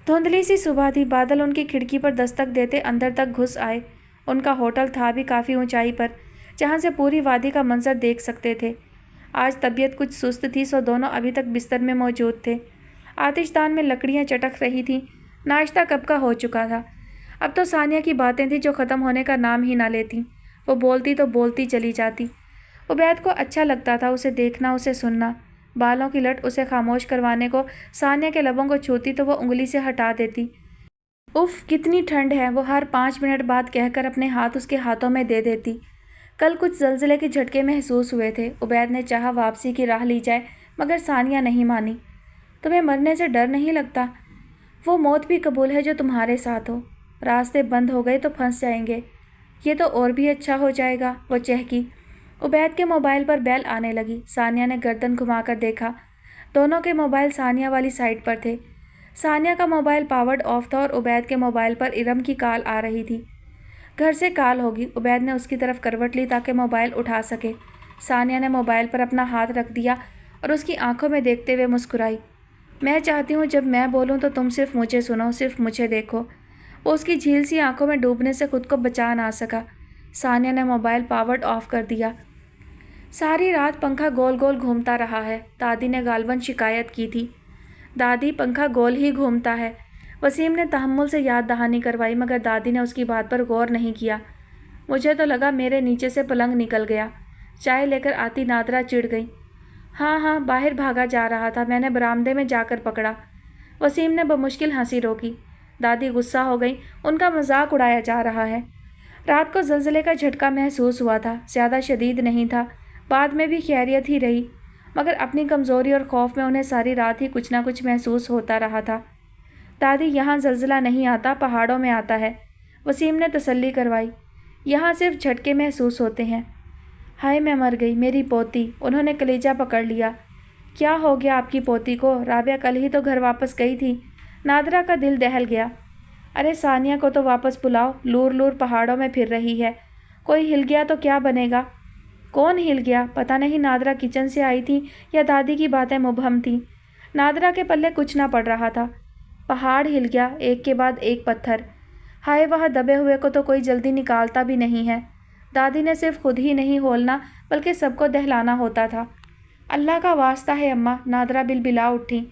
धुंधली सी सुबह थी। बादल उनकी खिड़की पर दस्तक देते अंदर तक घुस आए। उनका होटल था भी काफ़ी ऊंचाई पर, जहां से पूरी वादी का मंजर देख सकते थे। आज तबीयत कुछ सुस्त थी सो दोनों अभी तक बिस्तर में मौजूद थे। आतिशदान में लकड़ियां चटक रही थीं। नाश्ता कब का हो चुका था। अब तो सानिया की बातें थीं जो ख़त्म होने का नाम ही ना लेती। वो बोलती तो बोलती चली जाती। उबैद को अच्छा लगता था उसे देखना, उसे सुनना। बालों की लट उसे खामोश करवाने को सानिया के लबों को छूती तो वो उंगली से हटा देती। उफ़ कितनी ठंड है, वो हर 5 मिनट बाद कहकर अपने हाथ उसके हाथों में दे देती। कल कुछ जलजले के झटके महसूस हुए थे। उबैद ने चाहा वापसी की राह ली जाए मगर सानिया नहीं मानी। तुम्हें मरने से डर नहीं लगता? वो मौत भी कबूल है जो तुम्हारे साथ हो। रास्ते बंद हो गए तो फंस जाएंगे, ये तो और भी अच्छा हो जाएगा, वो चहकी। उबैद के मोबाइल पर बेल आने लगी। सानिया ने गर्दन घुमाकर देखा। दोनों के मोबाइल सानिया वाली साइड पर थे। सानिया का मोबाइल पावर्ड ऑफ था और उबैद के मोबाइल पर इरम की कॉल आ रही थी। घर से कॉल होगी। उबैद ने उसकी तरफ करवट ली ताकि मोबाइल उठा सके। सानिया ने मोबाइल पर अपना हाथ रख दिया और उसकी आंखों में देखते हुए मुस्कुराई। मैं चाहती हूँ जब मैं बोलूँ तो तुम सिर्फ मुझे सुनो, सिर्फ मुझे देखो। वो उसकी झील सी आंखों में डूबने से खुद को बचा ना सका। सानिया ने मोबाइल पावर्ड ऑफ कर दिया। सारी रात पंखा गोल गोल घूमता रहा है। दादी ने गालबन शिकायत की थी। दादी पंखा गोल ही घूमता है। वसीम ने तहम्मुल से याद दहानी करवाई मगर दादी ने उसकी बात पर गौर नहीं किया। मुझे तो लगा मेरे नीचे से पलंग निकल गया। चाय लेकर आती नादरा चिढ़ गई। हाँ बाहर भागा जा रहा था, मैंने बरामदे में जाकर पकड़ा। वसीम ने बमुश्किल हंसी रोकी। दादी गुस्सा हो गई, उनका मजाक उड़ाया जा रहा है। रात को जलजले का झटका महसूस हुआ था, ज़्यादा शदीद नहीं था। बाद में भी खैरियत ही रही मगर अपनी कमज़ोरी और खौफ में उन्हें सारी रात ही कुछ ना कुछ महसूस होता रहा था। दादी यहाँ जलजला नहीं आता, पहाड़ों में आता है, वसीम ने तसल्ली करवाई। यहाँ सिर्फ झटके महसूस होते हैं। हाय मैं मर गई, मेरी पोती। उन्होंने कलेजा पकड़ लिया। क्या हो गया आपकी पोती को? राबिया कल ही तो घर वापस गई थी। नादरा का दिल दहल गया। अरे सानिया को तो वापस बुलाओ, लूर लूर पहाड़ों में फिर रही है। कोई हिल गया तो क्या बनेगा? कौन हिल गया? पता नहीं नादरा किचन से आई थी या दादी की बातें मुबहम थीं। नादरा के पल्ले कुछ ना पड़ रहा था। पहाड़ हिल गया, एक के बाद एक पत्थर। हाय वह दबे हुए को तो कोई जल्दी निकालता भी नहीं है। दादी ने सिर्फ खुद ही नहीं होलना बल्कि सबको दहलाना होता था। अल्लाह का वास्ता है अम्मा, नादरा बिलबिला उठी।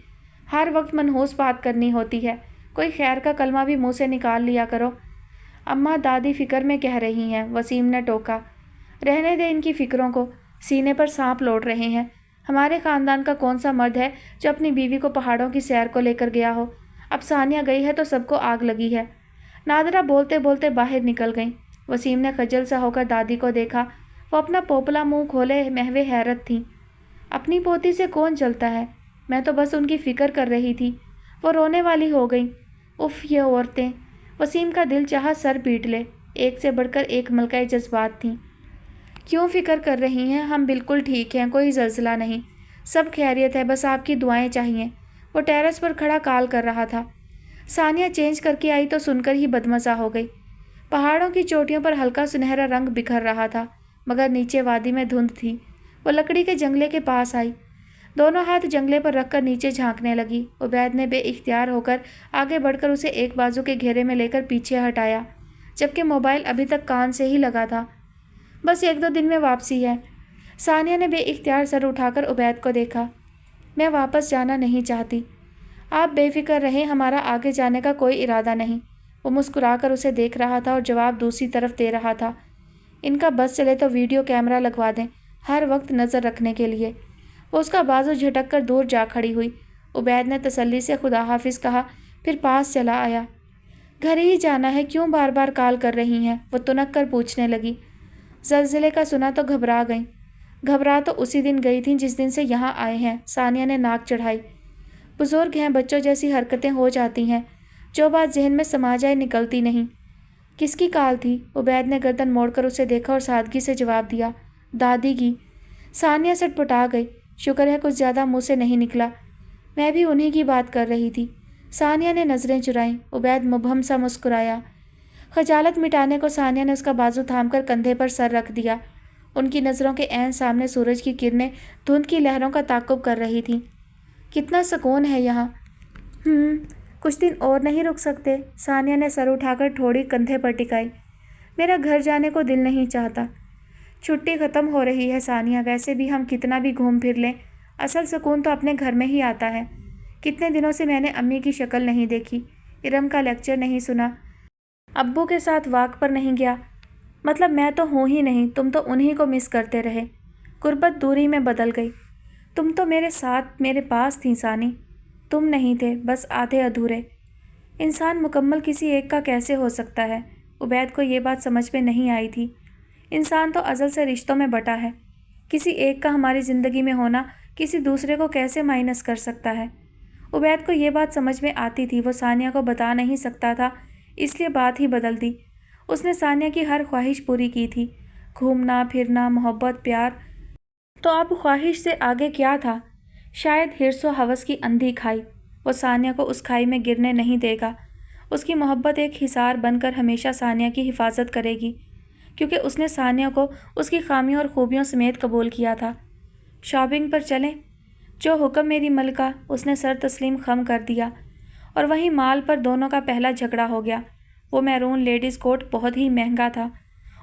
हर वक्त मनहूस बात करनी होती है, कोई खैर का कलमा भी मुंह से निकाल लिया करो। अम्मा दादी फ़िक्र में कह रही हैं, वसीम ने टोका। रहने दे इनकी फ़िक्रों को, सीने पर सांप लौट रहे हैं। हमारे ख़ानदान का कौन सा मर्द है जो अपनी बीवी को पहाड़ों की सैर को लेकर गया हो? अब सानिया गई है तो सबको आग लगी है। नादरा बोलते बोलते बाहर निकल गई। वसीम ने खजल सा होकर दादी को देखा। वो अपना पोपला मुंह खोले महवे हैरत थी। अपनी पोती से कौन चलता है? मैं तो बस उनकी फ़िक्र कर रही थी। वो रोने वाली हो गई। उफ़ ये औरतें। वसीम का दिल चाहा सर पीट ले। एक से बढ़कर एक मलकाए जज्बात थीं। क्यों फ़िक्र कर रही हैं? हम बिल्कुल ठीक हैं, कोई जलजला नहीं, सब खैरियत है, बस आपकी दुआएं चाहिए। वो टेरेस पर खड़ा कॉल कर रहा था। सानिया चेंज करके आई तो सुनकर ही बदमज़ा हो गई। पहाड़ों की चोटियों पर हल्का सुनहरा रंग बिखर रहा था मगर नीचे वादी में धुंध थी। वो लकड़ी के जंगले के पास आई। दोनों हाथ जंगले पर रखकर नीचे झांकने लगी। उबैद ने बेइख्तियार होकर आगे बढ़कर उसे एक बाजू के घेरे में लेकर पीछे हटाया, जबकि मोबाइल अभी तक कान से ही लगा था। बस 1-2 दिन में वापसी है। सानिया ने बेइख्तियार सर उठाकर उबैद को देखा। मैं वापस जाना नहीं चाहती। आप बेफिक्र रहें, हमारा आगे जाने का कोई इरादा नहीं। वो मुस्कुराकर उसे देख रहा था और जवाब दूसरी तरफ दे रहा था। इनका बस चले तो वीडियो कैमरा लगवा दें, हर वक्त नज़र रखने के लिए। वो उसका बाजू झटक कर दूर जा खड़ी हुई। उबैद ने तसल्ली से खुदा हाफिज़ कहा, फिर पास चला आया। घर ही जाना है, क्यों बार बार कॉल कर रही हैं? वो तुनक कर पूछने लगी। ज़लज़ले का सुना तो घबरा गई। घबरा तो उसी दिन गई थी जिस दिन से यहाँ आए हैं। सानिया ने नाक चढ़ाई। बुजुर्ग हैं, बच्चों जैसी हरकतें हो जाती हैं। जो बात जहन में समा जाए निकलती नहीं। किसकी कॉल थी? उबैद ने गर्दन मोड़कर उसे देखा और सादगी से जवाब दिया, दादी की। सानिया सटपटा गई। शुक्र है कुछ ज़्यादा मुँह से नहीं निकला। मैं भी उन्हीं की बात कर रही थी। सानिया ने नज़रें चुराईं। उबैद मुबहम सा मुस्कुराया। खजालत मिटाने को सानिया ने उसका बाजू थामकर कंधे पर सर रख दिया। उनकी नज़रों के ऐन सामने सूरज की किरणें धुंध की लहरों का ताक़ुब कर रही थीं। कितना सुकून है यहाँ। कुछ दिन और नहीं रुक सकते? सानिया ने सर उठाकर थोड़ी कंधे पर टिकाई। मेरा घर जाने को दिल नहीं चाहता। छुट्टी ख़त्म हो रही है सानिया, वैसे भी हम कितना भी घूम फिर लें, असल सुकून तो अपने घर में ही आता है। कितने दिनों से मैंने अम्मी की शक्ल नहीं देखी, इरम का लेक्चर नहीं सुना, अब्बू के साथ वाक पर नहीं गया। मतलब मैं तो हूँ ही नहीं, तुम तो उन्हीं को मिस करते रहे। गुर्बत दूरी में बदल गई। तुम तो मेरे साथ मेरे पास थी सानी। तुम नहीं थे, बस आधे अधूरे। इंसान मुकम्मल किसी एक का कैसे हो सकता है? उबैद को ये बात समझ में नहीं आई थी। इंसान तो अज़ल से रिश्तों में बटा है। किसी एक का हमारी ज़िंदगी में होना किसी दूसरे को कैसे माइनस कर सकता है? उबैद को ये बात समझ में आती थी। वो सानिया को बता नहीं सकता था, इसलिए बात ही बदल दी। उसने सानिया की हर ख्वाहिश पूरी की थी। घूमना फिरना, मोहब्बत, प्यार। तो अब ख्वाहिश से आगे क्या था? शायद हिर्स व हवस की अंधी खाई। वो सानिया को उस खाई में गिरने नहीं देगा। उसकी मोहब्बत एक हिसार बनकर हमेशा सानिया की हिफाजत करेगी, क्योंकि उसने सानिया को उसकी खामियों और खूबियों समेत कबूल किया था। शॉपिंग पर चलें? जो हुक्म मेरी मलका। उसने सर तस्लीम खम कर दिया। और वहीं माल पर दोनों का पहला झगड़ा हो गया। वो मैरून लेडीज़ कोट बहुत ही महंगा था।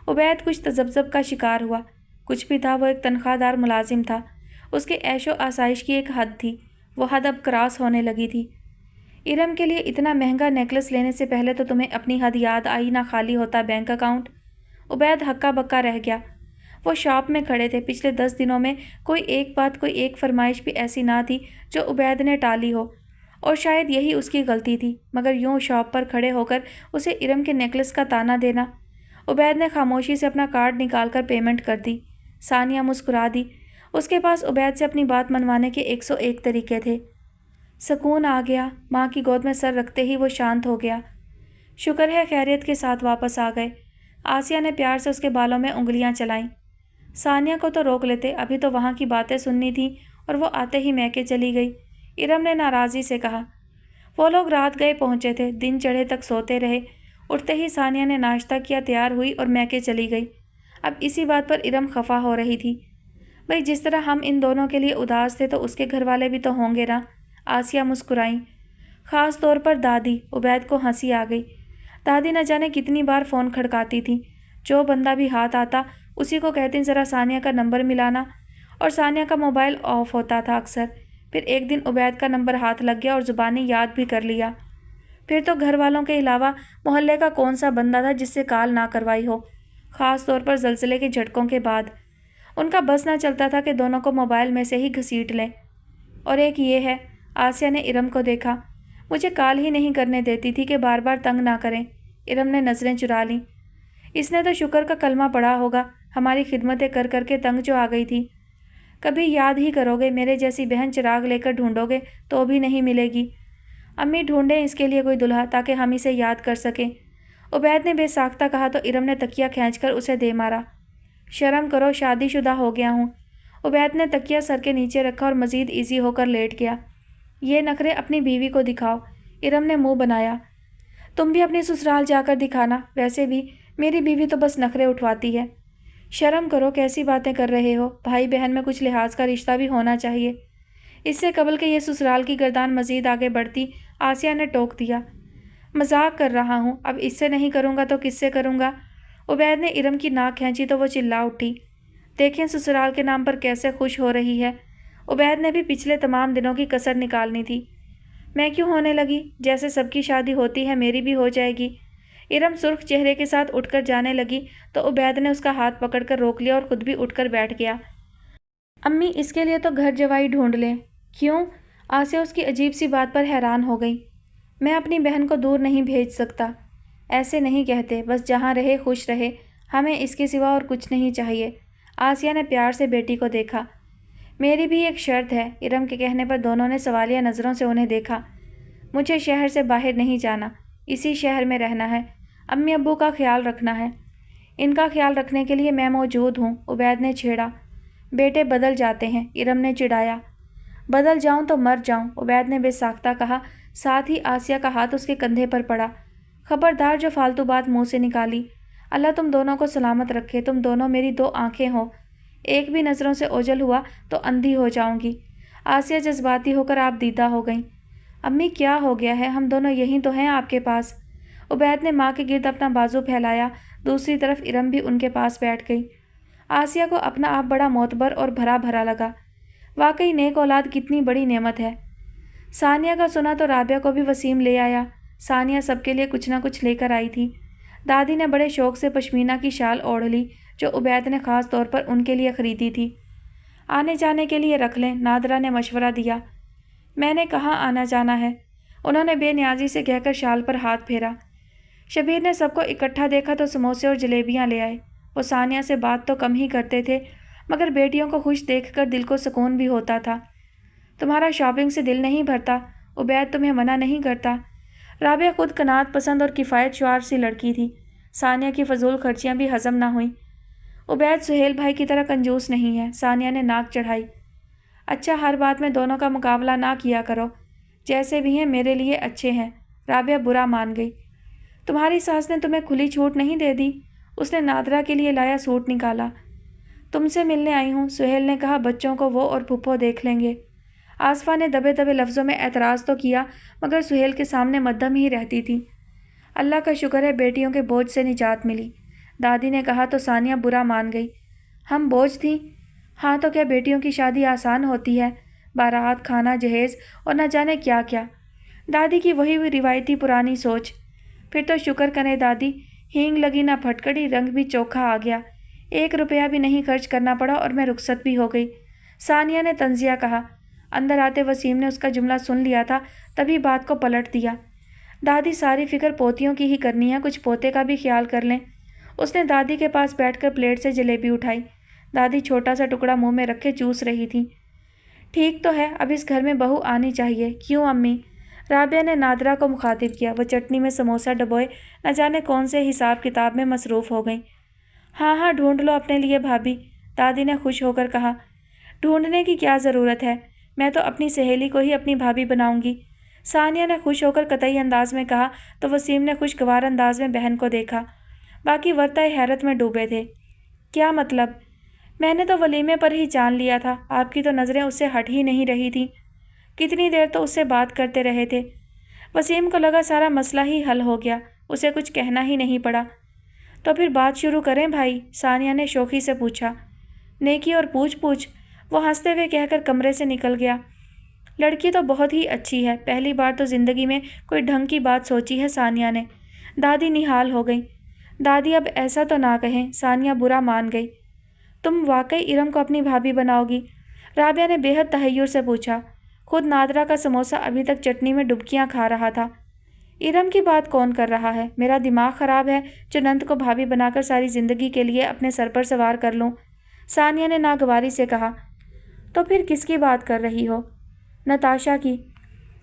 उबैद कुछ तजब्जब का शिकार हुआ। कुछ भी था, वो एक तनख्वाहदार मुलाजिम था। उसके ऐशो आसाइश की एक हद थी, वो हद अब क्रॉस होने लगी थी। इरम के लिए इतना महंगा नेकलेस लेने से पहले तो तुम्हें अपनी हद याद आई ना, खाली होता बैंक अकाउंट। उबैद हक्का बक्का रह गया। वो शॉप में खड़े थे। पिछले 10 दिनों में कोई एक बात, कोई एक फरमाइश भी ऐसी ना थी जो उबैद ने टाली हो, और शायद यही उसकी गलती थी। मगर यूं शॉप पर खड़े होकर उसे इरम के नेकलेस का ताना देना। उबैद ने खामोशी से अपना कार्ड निकालकर पेमेंट कर दी। सानिया मुस्कुरा दी। उसके पास उबैद से अपनी बात मनवाने के 101 तरीके थे। सुकून आ गया। माँ की गोद में सर रखते ही वो शांत हो गया। शुक्र है खैरियत के साथ वापस आ गए। आसिया ने प्यार से उसके बालों में उंगलियां चलाईं। सानिया को तो रोक लेते, अभी तो वहाँ की बातें सुननी थी, और वो आते ही मैके चली गई। इरम ने नाराज़ी से कहा। वो लोग रात गए पहुँचे थे, दिन चढ़े तक सोते रहे। उठते ही सानिया ने नाश्ता किया, तैयार हुई और मैके चली गई। अब इसी बात पर इरम खफा हो रही थी। भाई जिस तरह हम इन दोनों के लिए उदास थे तो उसके घर वाले भी तो होंगे ना। आसिया मुस्कुराई। ख़ास तौर पर दादी। उबैद को हंसी आ गई। दादी न जाने कितनी बार फ़ोन खड़काती थी। जो बंदा भी हाथ आता उसी को कहती ज़रा सानिया का नंबर मिलाना, और सानिया का मोबाइल ऑफ होता था अक्सर। फिर एक दिन उबैद का नंबर हाथ लग गया और ज़ुबानी याद भी कर लिया। फिर तो घर वालों के अलावा मोहल्ले का कौन सा बंदा था जिससे कॉल ना करवाई हो, ख़ास तौर पर ज़लज़ले के झटकों के बाद। उनका बस ना चलता था कि दोनों को मोबाइल में से ही घसीट लें। और एक ये है, आसिया ने इरम को देखा। मुझे कॉल ही नहीं करने देती थी कि बार बार तंग ना करें। इरम ने नज़रें चुरा लीं। इसने तो शुक्र का कलमा पढ़ा होगा, हमारी खिदमतें कर कर के तंग जो आ गई थी। कभी याद ही करोगे, मेरे जैसी बहन चिराग लेकर ढूंढोगे तो भी नहीं मिलेगी। अम्मी ढूंढें इसके लिए कोई दुल्हा ताकि हम इसे याद कर सकें। उबैद ने बेसाख्ता कहा तो इरम ने तकिया खींचकर उसे दे मारा। शर्म करो, शादीशुदा हो गया हूँ। उबैद ने तकिया सर के नीचे रखा और मज़ीद ईजी होकर लेट गया। ये नखरे अपनी बीवी को दिखाओ। इरम ने मुंह बनाया। तुम भी अपनी ससुराल जाकर दिखाना। वैसे भी मेरी बीवी तो बस नखरे उठवाती है। शर्म करो, कैसी बातें कर रहे हो? भाई बहन में कुछ लिहाज का रिश्ता भी होना चाहिए। اس سے قبل کہ یہ سسرال کی گردان مزید آگے بڑھتی، آسیہ نے ٹوک دیا، مذاق کر رہا ہوں، اب اس سے نہیں کروں گا تو کس سے کروں گا؟ عبید نے ارم کی ناک کھینچی تو وہ چلا اٹھی، دیکھیں سسرال کے نام پر کیسے خوش ہو رہی ہے۔ عبید نے بھی پچھلے تمام دنوں کی کسر نکالنی تھی۔ میں کیوں ہونے لگی؟ جیسے سب کی شادی ہوتی ہے میری بھی ہو جائے گی۔ ارم سرخ چہرے کے ساتھ اٹھ کر جانے لگی تو عبید نے اس کا ہاتھ پکڑ کر روک لیا اور خود بھی اٹھ کر بیٹھ گیا۔ امی اس کے لیے تو گھر جوائی ڈھونڈ لیں۔ کیوں؟ آسیہ اس کی عجیب سی بات پر حیران ہو گئی۔ میں اپنی بہن کو دور نہیں بھیج سکتا۔ ایسے نہیں کہتے، بس جہاں رہے خوش رہے، ہمیں اس کے سوا اور کچھ نہیں چاہیے۔ آسیہ نے پیار سے بیٹی کو دیکھا۔ میری بھی ایک شرط ہے۔ ارم کے کہنے پر دونوں نے سوالیہ نظروں سے انہیں دیکھا۔ مجھے شہر سے باہر نہیں جانا، اسی شہر میں رہنا ہے، امی ابو کا خیال رکھنا ہے۔ ان کا خیال رکھنے کے لیے میں موجود ہوں، عبید نے چھیڑا۔ بیٹے بدل جاتے ہیں، ارم نے چڑھایا۔ بدل جاؤں تو مر جاؤں، عبید نے بے ساختہ کہا، ساتھ ہی آسیہ کا ہاتھ اس کے کندھے پر پڑا۔ خبردار جو فالتو بات منہ سے نکالی۔ اللہ تم دونوں کو سلامت رکھے، تم دونوں میری دو آنکھیں ہو، ایک بھی نظروں سے اوجھل ہوا تو اندھی ہو جاؤں گی۔ آسیہ جذباتی ہو کر آپ دیدہ ہو گئیں۔ امی کیا ہو گیا ہے؟ ہم دونوں یہیں تو ہیں آپ کے پاس۔ عبید نے ماں کے گرد اپنا بازو پھیلایا، دوسری طرف ارم بھی ان کے پاس بیٹھ گئی۔ آسیہ کو اپنا آپ بڑا معتبر اور بھرا بھرا لگا۔ واقعی نیک اولاد کتنی بڑی نعمت ہے۔ ثانیہ کا سنا تو رابعہ کو بھی وسیم لے آیا۔ ثانیہ سب کے لیے کچھ نہ کچھ لے کر آئی تھی۔ دادی نے بڑے شوق سے پشمینہ کی شال اوڑھ لی جو عبید نے خاص طور پر ان کے لیے خریدی تھی۔ آنے جانے کے لیے رکھ لیں، نادرہ نے مشورہ دیا۔ میں نے کہاں آنا جانا ہے، انہوں نے بے نیازی سے کہہ کر شال پر ہاتھ پھیرا۔ شبیر نے سب کو اکٹھا دیکھا تو سموسے اور جلیبیاں لے آئے۔ وہ ثانیہ سے بات تو کم ہی کرتے تھے مگر بیٹیوں کو خوش دیکھ کر دل کو سکون بھی ہوتا تھا۔ تمہارا شاپنگ سے دل نہیں بھرتا؟ عبید تمہیں منع نہیں کرتا؟ رابعہ خود قناعت پسند اور کفایت شعار سی لڑکی تھی، ثانیہ کی فضول خرچیاں بھی ہضم نہ ہوئیں۔ عبید سہیل بھائی کی طرح کنجوس نہیں ہے، ثانیہ نے ناک چڑھائی۔ اچھا ہر بات میں دونوں کا مقابلہ نہ کیا کرو، جیسے بھی ہیں میرے لیے اچھے ہیں، رابعہ برا مان گئی۔ تمہاری ساس نے تمہیں کھلی چھوٹ نہیں دے دی؟ اس نے نادرہ کے لیے لایا سوٹ نکالا۔ تم سے ملنے آئی ہوں، سہیل نے کہا، بچوں کو وہ اور پھپھو دیکھ لیں گے۔ آصفہ نے دبے دبے لفظوں میں اعتراض تو کیا مگر سہیل کے سامنے مدھم ہی رہتی تھی۔ اللہ کا شکر ہے بیٹیوں کے بوجھ سے نجات ملی، دادی نے کہا تو ثانیہ برا مان گئی۔ ہم بوجھ تھیں؟ ہاں تو کیا بیٹیوں کی شادی آسان ہوتی ہے؟ بارات، کھانا، جہیز اور نہ جانے کیا کیا۔ دادی کی وہی روایتی پرانی سوچ۔ پھر تو شکر کریں دادی، ہینگ لگی نہ پھٹکڑی، رنگ بھی چوکھا آ گیا، 1 روپیہ بھی نہیں خرچ کرنا پڑا اور میں رخصت بھی ہو گئی، ثانیہ نے طنزیہ کہا۔ اندر آتے وسیم نے اس کا جملہ سن لیا تھا، تبھی بات کو پلٹ دیا۔ دادی ساری فکر پوتیوں کی ہی کرنی ہے، کچھ پوتے کا بھی خیال کر لیں۔ اس نے دادی کے پاس بیٹھ کر پلیٹ سے جلیبی اٹھائی۔ دادی چھوٹا سا ٹکڑا منہ میں رکھے چوس رہی تھی۔ ٹھیک تو ہے، اب اس گھر میں بہو آنی چاہیے، کیوں امی؟ رابعہ نے نادرہ کو مخاطب کیا۔ وہ چٹنی میں سموسہ ڈبوئے نہ جانے کون سے حساب کتاب میں مصروف ہو گئیں۔ ہاں ہاں ڈھونڈ لو اپنے لیے بھابھی، دادی نے خوش ہو کر کہا۔ ڈھونڈنے کی کیا ضرورت ہے، میں تو اپنی سہیلی کو ہی اپنی بھابھی بناؤں گی، ثانیہ نے خوش ہو کر قطعی انداز میں کہا تو وسیم نے خوشگوار انداز میں بہن کو دیکھا۔ باقی ورثہ حیرت میں ڈوبے تھے۔ کیا مطلب؟ میں نے تو ولیمے پر ہی جان لیا تھا، آپ کی تو نظریں اس سے ہٹ ہی نہیں رہی تھیں، کتنی دیر تو اس سے بات کرتے رہے تھے۔ وسیم کو لگا سارا مسئلہ ہی حل ہو گیا، اسے کچھ کہنا ہی نہیں پڑا۔ تو پھر بات شروع کریں بھائی، ثانیہ نے شوخی سے پوچھا۔ نیکی اور پوچھ پوچھ، وہ ہنستے ہوئے کہہ کر کمرے سے نکل گیا۔ لڑکی تو بہت ہی اچھی ہے، پہلی بار تو زندگی میں کوئی ڈھنگ کی بات سوچی ہے ثانیہ نے۔ دادی نہال ہو گئی۔ دادی اب ایسا تو نہ کہیں، ثانیہ برا مان گئی۔ تم واقعی ارم کو اپنی بھابھی بناؤ گی؟ رابعہ نے بے حد تحیر سے پوچھا۔ خود نادرہ کا سموسہ ابھی تک چٹنی میں ڈبکیاں کھا رہا تھا۔ ارم کی بات کون کر رہا ہے؟ میرا دماغ خراب ہے جو نند کو بھابھی بنا کر ساری زندگی کے لیے اپنے سر پر سوار کر لوں، ثانیہ نے ناگواری سے کہا۔ تو پھر کس کی بات کر رہی ہو؟ نتاشا کی۔